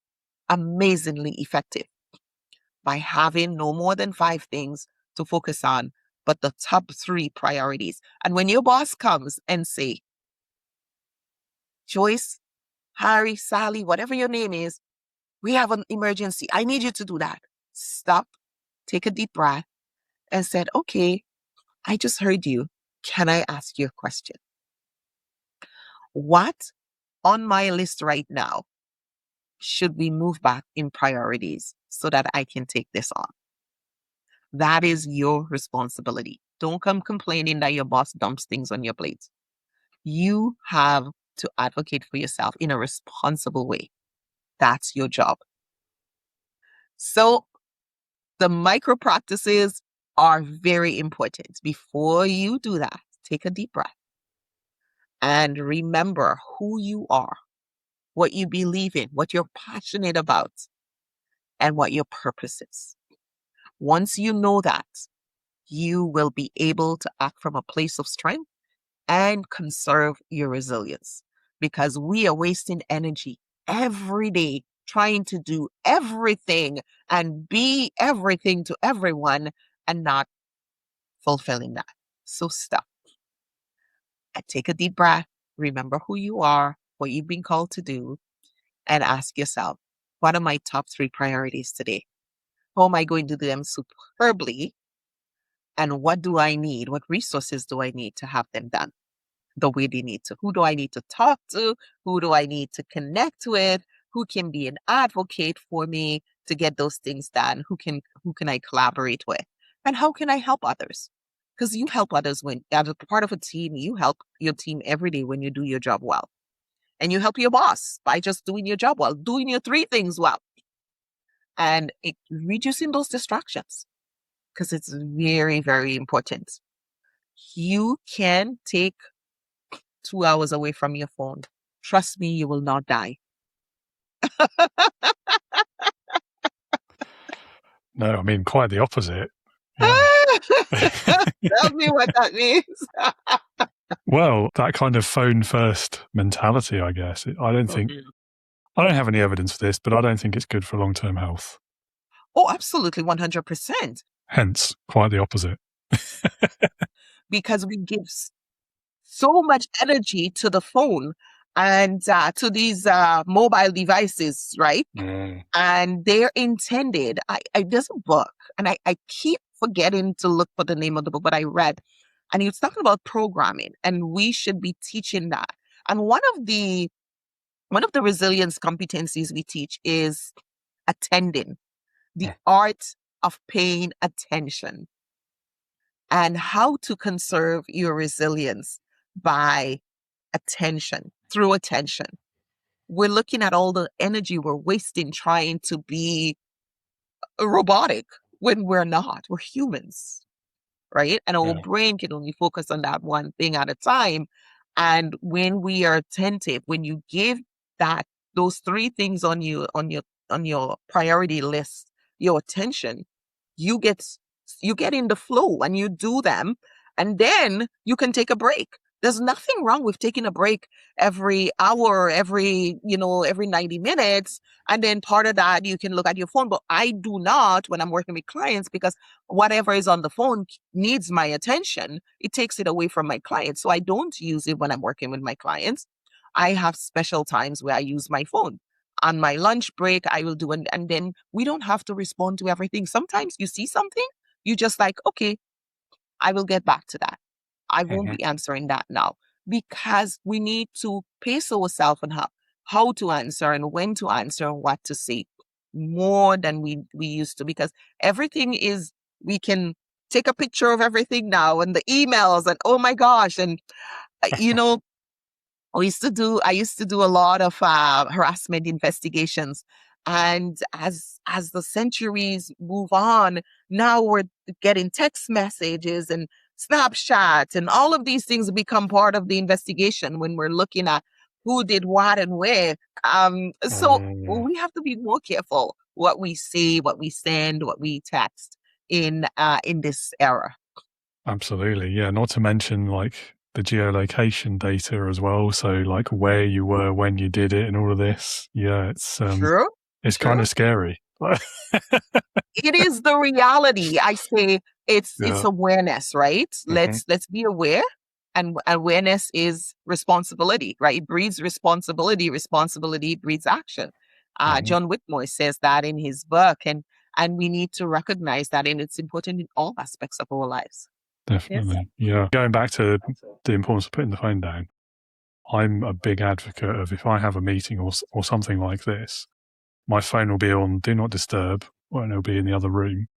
S1: amazingly effective by having no more than 5 things to focus on, but the top 3 priorities. And when your boss comes and say, Joyce, Harry, Sally, whatever your name is, we have an emergency. I need you to do that. Stop, take a deep breath, and said, okay, I just heard you. Can I ask you a question? What on my list right now should we move back in priorities so that I can take this on? That is your responsibility. Don't come complaining that your boss dumps things on your plate. You have to advocate for yourself in a responsible way. That's your job. So the micro practices are very important. Before you do that, take a deep breath and remember who you are, what you believe in, what you're passionate about, and what your purpose is. Once you know that, you will be able to act from a place of strength and conserve your resilience, because we are wasting energy every day trying to do everything and be everything to everyone and not fulfilling that. So stop and take a deep breath. Remember who you are, what you've been called to do, and ask yourself, what are my top 3 priorities today? How am I going to do them superbly? And what do I need? What resources do I need to have them done the way they need to? Who do I need to talk to? Who do I need to connect with? Who can be an advocate for me to get those things done? Who can I collaborate with? And how can I help others? Because you help others when, as a part of a team, you help your team every day when you do your job well. And you help your boss by just doing your job well, doing your 3 things well. And reducing those distractions, because it's very, very important. You can take 2 hours away from your phone. Trust me, you will not die.
S2: No, I mean, quite the opposite. Yeah.
S1: Tell me what that means.
S2: Well, that kind of phone first mentality, I guess. I don't have any evidence for this, but I don't think it's good for long-term health.
S1: Oh, absolutely, 100%.
S2: Hence, quite the opposite.
S1: Because we give so much energy to the phone and to these mobile devices, right? And they're intended, there's a book, and I keep forgetting to look for the name of the book, but I read, and he was talking about programming, and we should be teaching that. And one of the resilience competencies we teach is attending, the art of paying attention, and how to conserve your resilience by attention, through attention. We're looking at all the energy we're wasting trying to be robotic when we're not. We're humans, right? And our brain can only focus on that one thing at a time. And when we are attentive, when you give those 3 things on your priority list, your attention, you get in the flow and you do them, and then you can take a break. There's nothing wrong with taking a break every hour, every 90 minutes. And then part of that, you can look at your phone. But I do not when I'm working with clients, because whatever is on the phone needs my attention. It takes it away from my clients. So I don't use it when I'm working with my clients. I have special times where I use my phone. On my lunch break, I will do, and then we don't have to respond to everything. Sometimes you see something, you just like, okay, I will get back to that. I won't be answering that now, because we need to pace ourselves on how to answer and when to answer and what to say more than we used to, because everything is, we can take a picture of everything now, and the emails, and oh my gosh. And, I used to do a lot of harassment investigations. And as the centuries move on, now we're getting text messages and Snapchat, and all of these things become part of the investigation when we're looking at who did what and where. So we have to be more careful what we say, what we send, what we text in this era.
S2: Absolutely. Yeah. Not to mention like the geolocation data as well. So like where you were when you did it and all of this. Yeah.
S1: True.
S2: It's
S1: True.
S2: kind of scary.
S1: It is the reality. I say it's
S2: Yeah.
S1: awareness, right?
S2: Mm-hmm.
S1: Let's be aware. And awareness is responsibility, right? It breeds responsibility. Responsibility breeds action.
S2: Mm-hmm.
S1: John Whitmore says that in his book, and we need to recognize that, and it's important in all aspects of our lives.
S2: Definitely. Yeah. Going back to the importance of putting the phone down, I'm a big advocate of if I have a meeting or something like this, my phone will be on Do Not Disturb, or it'll be in the other room,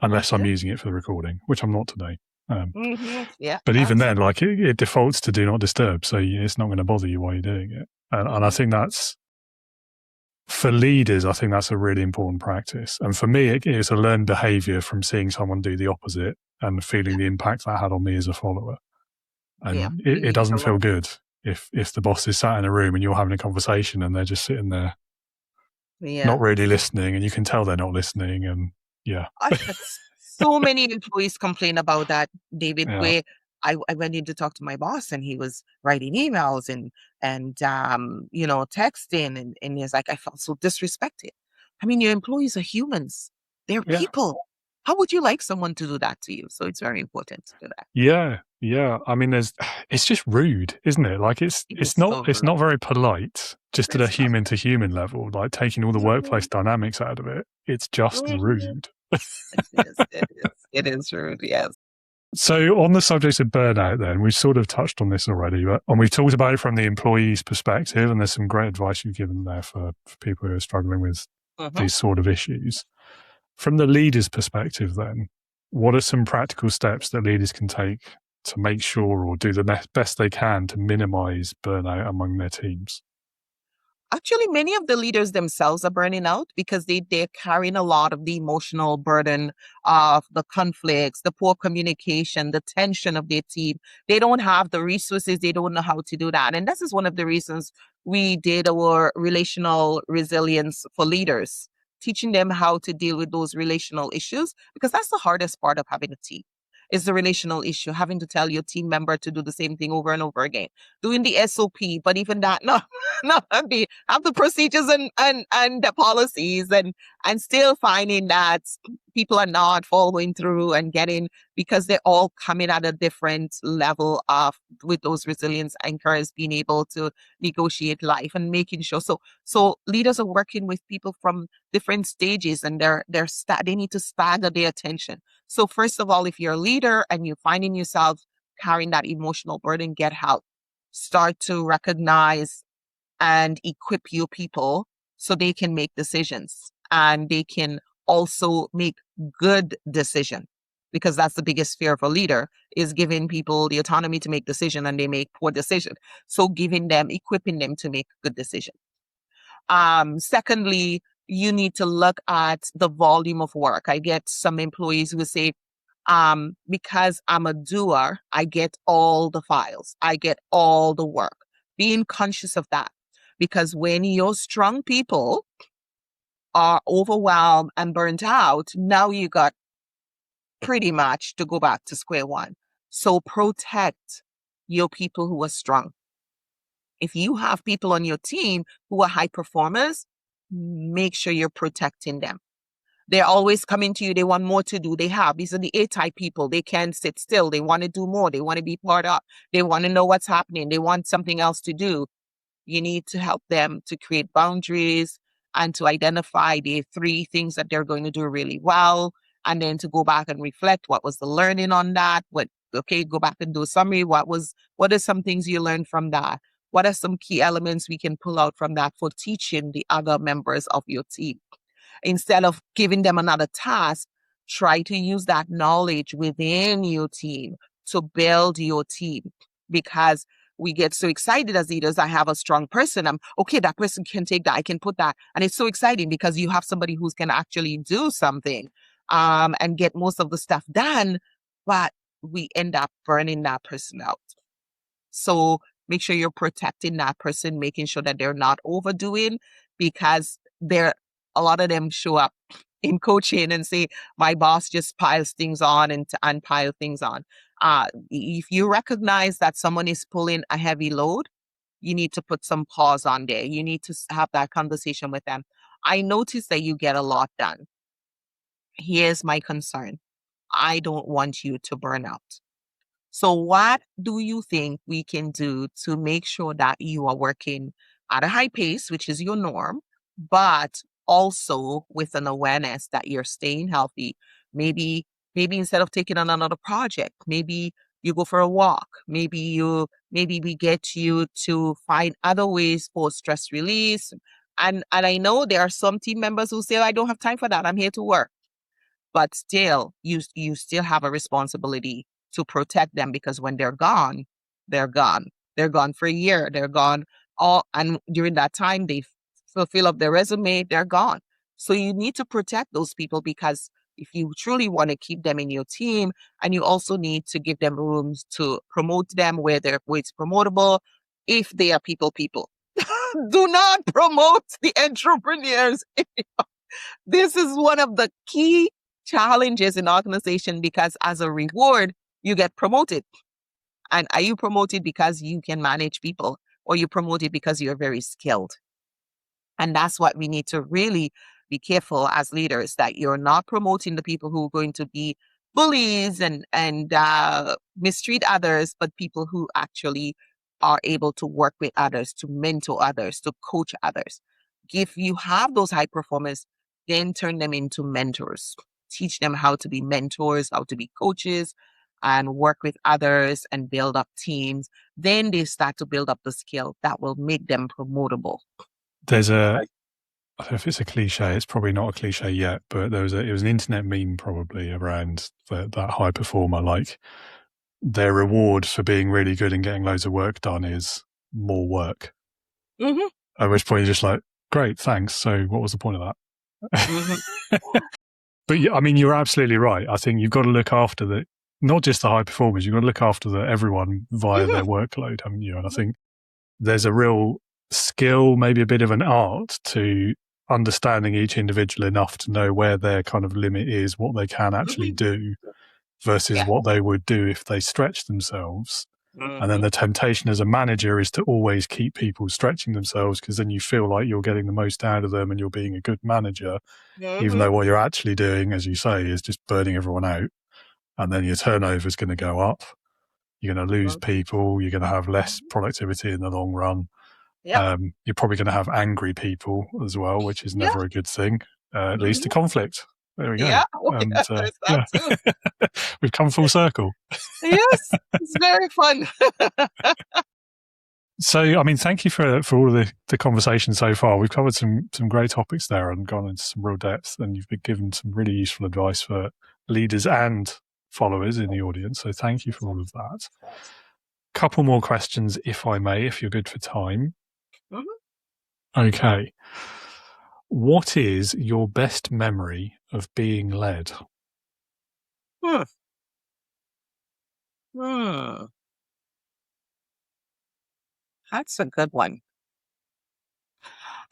S2: unless I'm using it for the recording, which I'm not today.
S1: Yeah.
S2: But even then, like it defaults to Do Not Disturb, so it's not going to bother you while you're doing it. And I think that's, for leaders, I think that's a really important practice. And for me, it's a learned behavior from seeing someone do the opposite and feeling the impact that had on me as a follower. And it doesn't feel good if the boss is sat in a room and you're having a conversation and they're just sitting there not really listening, and you can tell they're not listening. And
S1: so many employees complain about that, David, where I went in to talk to my boss and he was writing emails and texting and he's like, I felt so disrespected. I mean, your employees are humans. They're people. How would you like someone to do that to you? So it's very important to do that.
S2: Yeah. I mean, it's just rude, isn't it? Like it's not very polite, just at a human to human level, like taking all the workplace dynamics out of it. It's just rude.
S1: It is rude, yes.
S2: So on the subject of burnout then, we've sort of touched on this already, and we've talked about it from the employee's perspective, and there's some great advice you've given there for people who are struggling with these sort of issues. From the leader's perspective then, what are some practical steps that leaders can take to make sure or do the best they can to minimize burnout among their teams?
S1: Actually, many of the leaders themselves are burning out because they're carrying a lot of the emotional burden of the conflicts, the poor communication, the tension of their team. They don't have the resources. They don't know how to do that. And this is one of the reasons we did our relational resilience for leaders, teaching them how to deal with those relational issues, because that's the hardest part of having a team. Is the relational issue, having to tell your team member to do the same thing over and over again, doing the SOP, but even that, not have the procedures and the policies and still finding that people are not following through and getting, because they're all coming at a different level of, with those resilience anchors, being able to negotiate life and making sure. So leaders are working with people from different stages, and they need to stagger their attention. So first of all, if you're a leader and you're finding yourself carrying that emotional burden, get help. Start to recognize and equip your people so they can make decisions, and they can also make good decisions, because that's the biggest fear of a leader, is giving people the autonomy to make decisions and they make poor decisions. So equipping them to make good decisions. Secondly, you need to look at the volume of work. I get some employees who say, because I'm a doer, I get all the files, I get all the work. Being conscious of that, because when your strong people are overwhelmed and burnt out, now you got pretty much to go back to square one. So protect your people who are strong. If you have people on your team who are high performers, make sure you're protecting them. They're always coming to you. They want more to do. These are the A-type people. They can't sit still. They want to do more. They want to be part of. They want to know what's happening. They want something else to do. You need to help them to create boundaries and to identify the 3 things that they're going to do really well. And then to go back and reflect, what was the learning on that? Go back and do a summary. What are some things you learned from that? What are some key elements we can pull out from that for teaching the other members of your team? Instead of giving them another task, try to use that knowledge within your team to build your team, because we get so excited as leaders. I have a strong person. That person can take that. I can put that. And it's so exciting because you have somebody who can actually do something and get most of the stuff done, but we end up burning that person out. So make sure you're protecting that person, making sure that they're not overdoing, because a lot of them show up in coaching and say, my boss just piles things on and pile things on. If you recognize that someone is pulling a heavy load, you need to put some pause on there. You need to have that conversation with them. I notice that you get a lot done. Here's my concern. I don't want you to burn out. So what do you think we can do to make sure that you are working at a high pace, which is your norm, but also with an awareness that you're staying healthy? Maybe instead of taking on another project, maybe you go for a walk. Maybe we get you to find other ways for stress release. And I know there are some team members who say, I don't have time for that. I'm here to work. But still, you still have a responsibility to protect them, because when they're gone, they're gone. They're gone for a year. They're gone and during that time, they fulfill up their resume. They're gone. So you need to protect those people, because if you truly want to keep them in your team, and you also need to give them rooms to promote them where it's promotable, if they are people. Do not promote the entrepreneurs. This is one of the key challenges in organization, because as a reward, you get promoted. And are you promoted because you can manage people, or you promoted because you're very skilled? And that's what we need to really be careful as leaders, that you're not promoting the people who are going to be bullies and mistreat others, but people who actually are able to work with others, to mentor others, to coach others. If you have those high performers, then turn them into mentors. Teach them how to be mentors, how to be coaches, and work with others and build up teams. Then they start to build up the skill that will make them promotable.
S2: There's I don't know if it's a cliche. It's probably not a cliche yet, but it was an internet meme probably around that high performer. Like, their reward for being really good and getting loads of work done is more work.
S1: Mm-hmm.
S2: At which point you're just like, great, thanks. So what was the point of that?
S1: Mm-hmm.
S2: But I mean, you're absolutely right. I think you've got to look after not just the high performers, you've got to look after everyone via their workload, haven't you? And I think there's a real skill, maybe a bit of an art, to understanding each individual enough to know where their kind of limit is, what they can actually do versus what they would do if they stretch themselves. And then the temptation as a manager is to always keep people stretching themselves, because then you feel like you're getting the most out of them and you're being a good manager, even though what you're actually doing, as you say, is just burning everyone out. And then your turnover is going to go up. You're going to lose people. You're going to have less productivity in the long run. Yep. You're probably going to have angry people as well, which is never a good thing. It leads to conflict. There we go.
S1: Yeah,
S2: we've come full circle.
S1: Yes, it's very fun.
S2: So, I mean, thank you for all of the conversation so far. We've covered some great topics there and gone into some real depth, and you've been given some really useful advice for leaders and followers in the audience. So thank you for all of that. Couple more questions, if I may, if you're good for time. Mm-hmm. Okay. What is your best memory of being led?
S1: That's a good one.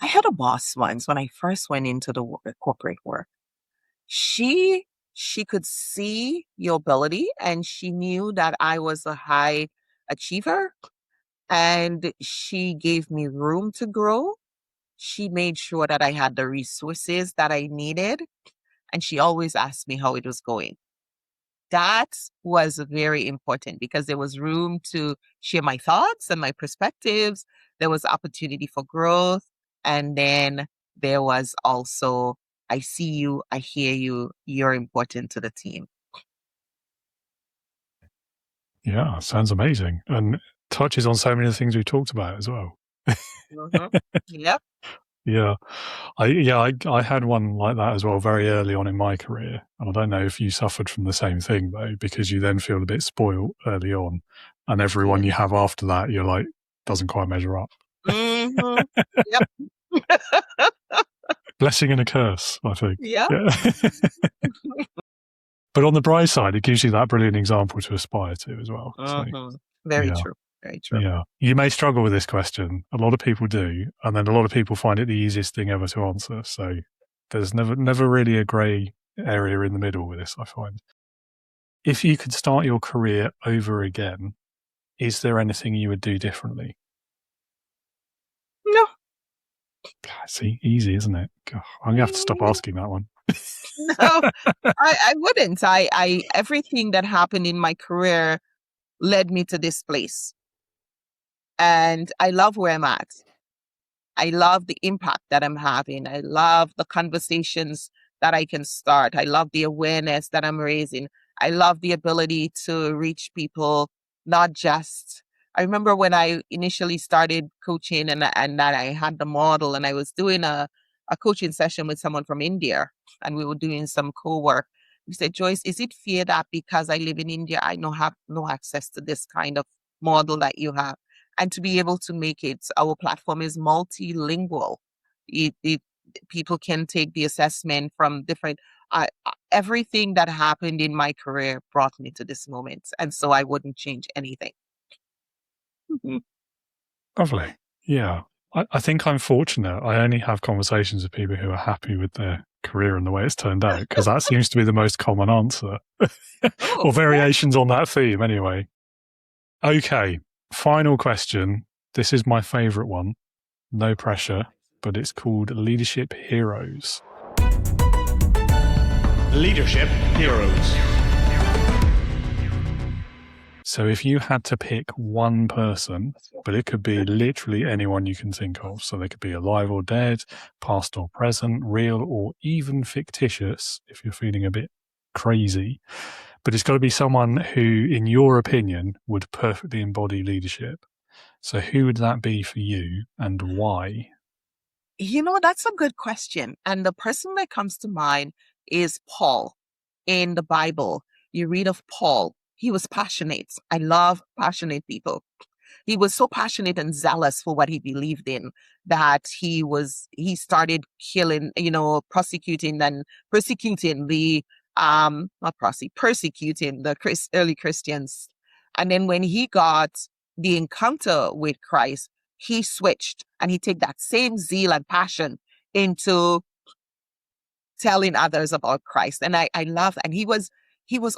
S1: I had a boss once when I first went into the corporate work. She could see your ability, and she knew that I was a high achiever, and she gave me room to grow. She made sure that I had the resources that I needed, and she always asked me how it was going. That was very important, because there was room to share my thoughts and my perspectives. There was opportunity for growth. And then there was also, I see you, I hear you, you're important to the team.
S2: Yeah, sounds amazing. And touches on so many of the things we talked about as well.
S1: Yep.
S2: Yeah. I had one like that as well very early on in my career. And I don't know if you suffered from the same thing, though, because you then feel a bit spoiled early on. And everyone you have after that, you're like, doesn't quite measure up.
S1: Mm-hmm. Yep.
S2: Blessing and a curse, I think.
S1: Yeah.
S2: But on the bright side, it gives you that brilliant example to aspire to as well. So,
S1: Very true. Very true.
S2: Yeah. You may struggle with this question. A lot of people do. And then a lot of people find it the easiest thing ever to answer. So There's never really a grey area in the middle with this, I find. If you could start your career over again, is there anything you would do differently?
S1: No.
S2: See, easy, isn't it? God, I'm going to have to stop asking that one.
S1: No, I wouldn't. I everything that happened in my career led me to this place. And I love where I'm at. I love the impact that I'm having. I love the conversations that I can start. I love the awareness that I'm raising. I love the ability to reach people, not just. I remember when I initially started coaching and that I had the model and I was doing a coaching session with someone from India and we were doing some co-work. We said, Joyce, is it fair that because I live in India, I don't have no access to this kind of model that you have? And to be able to make it, our platform is multilingual. People can take the assessment from different, everything that happened in my career brought me to this moment. And so I wouldn't change anything.
S2: Lovely. Yeah. I think I'm fortunate. I only have conversations with people who are happy with their career and the way it's turned out, because that seems to be the most common answer. Or variations on that theme anyway. Okay. Final question. This is my favorite one. No pressure, but it's called Leadership Heroes.
S3: Leadership Heroes.
S2: So if you had to pick one person, but it could be literally anyone you can think of. So they could be alive or dead, past or present, real or even fictitious, if you're feeling a bit crazy. But it's got to be someone who, in your opinion, would perfectly embody leadership. So who would that be for you and why?
S1: You know, that's a good question. And the person that comes to mind is Paul. In the Bible, you read of Paul. He was passionate. I love passionate people. He was so passionate and zealous for what he believed in that he started killing, persecuting the early Christians. And then when he got the encounter with Christ, he switched and he took that same zeal and passion into telling others about Christ. And I love, and he was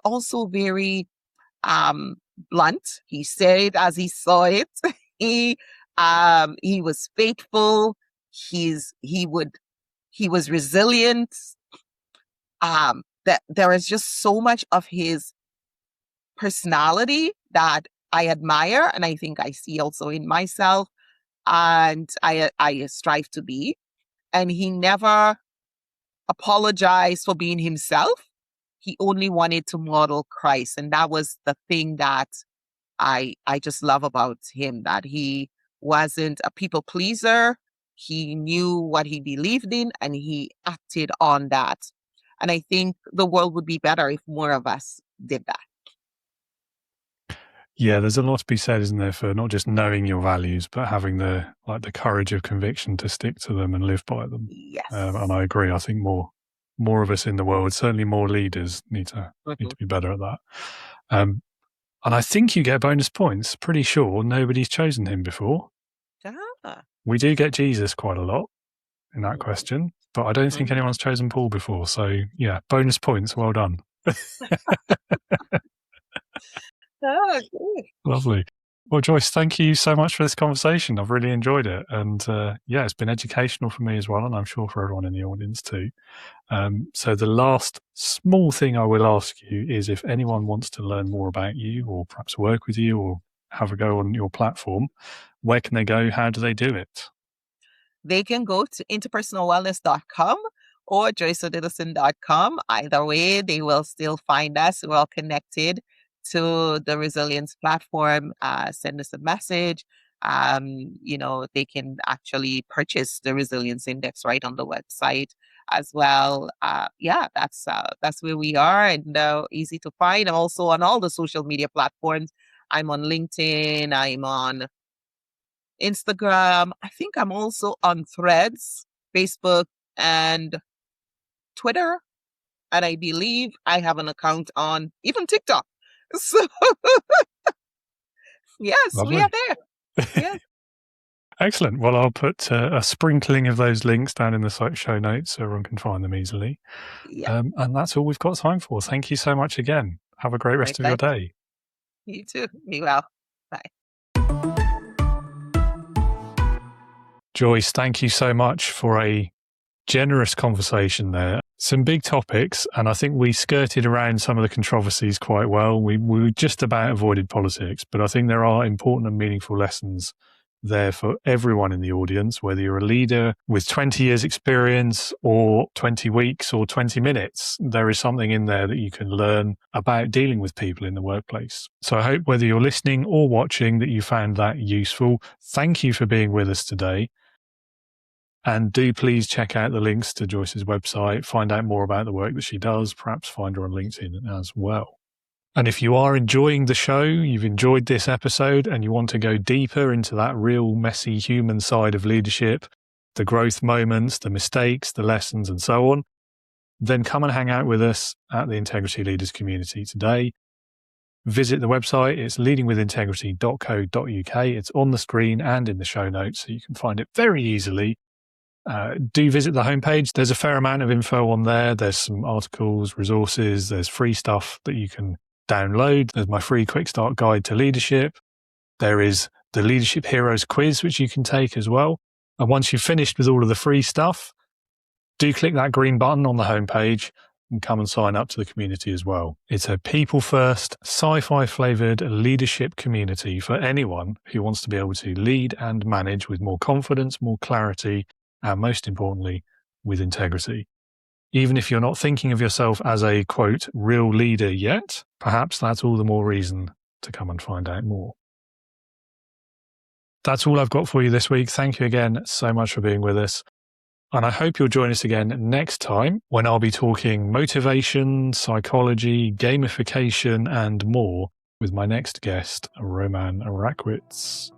S1: also very blunt. He said it as he saw it. He was faithful. He was resilient. That there is just so much of his personality that I admire, and I think I see also in myself, and I strive to be. And he never apologized for being himself. He only wanted to model Christ. And that was the thing that I just love about him, that he wasn't a people pleaser. He knew what he believed in and he acted on that. And I think the world would be better if more of us did that.
S2: Yeah, there's a lot to be said, isn't there, for not just knowing your values, but having the courage of conviction to stick to them and live by them.
S1: Yes.
S2: And I agree. I think more of us in the world, certainly more leaders, need to be better at that. And I think you get bonus points. Pretty sure nobody's chosen him before. We do get Jesus quite a lot in that question, but I don't think anyone's chosen Paul before. So yeah, bonus points. Well done. Lovely. Well, Joyce, thank you so much for this conversation. I've really enjoyed it. And it's been educational for me as well. And I'm sure for everyone in the audience too. So the last small thing I will ask you is if anyone wants to learn more about you or perhaps work with you or have a go on your platform, where can they go? How do they do it?
S1: They can go to interpersonalwellness.com or joyceodidison.com. Either way, they will still find us. We're all connected to the Resilience platform. Send us a message. They can actually purchase the Resilience Index right on the website as well. That's where we are, and easy to find. I'm also on all the social media platforms. I'm on LinkedIn. I'm on Instagram. I think I'm also on Threads, Facebook, and Twitter. And I believe I have an account on even TikTok. So, yes,
S2: Lovely.
S1: we are there. Yeah.
S2: Excellent. Well, I'll put a sprinkling of those links down in the site show notes so everyone can find them easily.
S1: Yeah.
S2: And that's all we've got time for. Thank you so much again. Have a great rest of your day.
S1: You too. Be well. Bye.
S2: Joyce, thank you so much for a generous conversation there. Some big topics, and I think we skirted around some of the controversies quite well. We just about avoided politics, but I think there are important and meaningful lessons there for everyone in the audience, whether you're a leader with 20 years experience or 20 weeks or 20 minutes, there is something in there that you can learn about dealing with people in the workplace. So I hope whether you're listening or watching that you found that useful. Thank you for being with us today. And do please check out the links to Joyce's website, find out more about the work that she does, perhaps find her on LinkedIn as well. And if you are enjoying the show, you've enjoyed this episode, and you want to go deeper into that real messy human side of leadership, the growth moments, the mistakes, the lessons, and so on, then come and hang out with us at the Integrity Leaders community today. Visit the website. It's leadingwithintegrity.co.uk. It's on the screen and in the show notes, so you can find it very easily. Do visit the homepage. There's a fair amount of info on there. There's some articles, resources, there's free stuff that you can download. There's my free quick start guide to leadership. There is the Leadership Heroes quiz, which you can take as well. And once you've finished with all of the free stuff, do click that green button on the homepage and come and sign up to the community as well. It's a people-first, sci-fi flavored leadership community for anyone who wants to be able to lead and manage with more confidence, more clarity, and most importantly, with integrity. Even if you're not thinking of yourself as a, quote, real leader yet, perhaps that's all the more reason to come and find out more. That's all I've got for you this week. Thank you again so much for being with us. And I hope you'll join us again next time when I'll be talking motivation, psychology, gamification, and more with my next guest, Roman Rakwitz.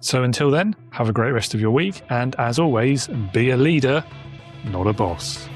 S2: So until then, have a great rest of your week. And as always, be a leader, not a boss.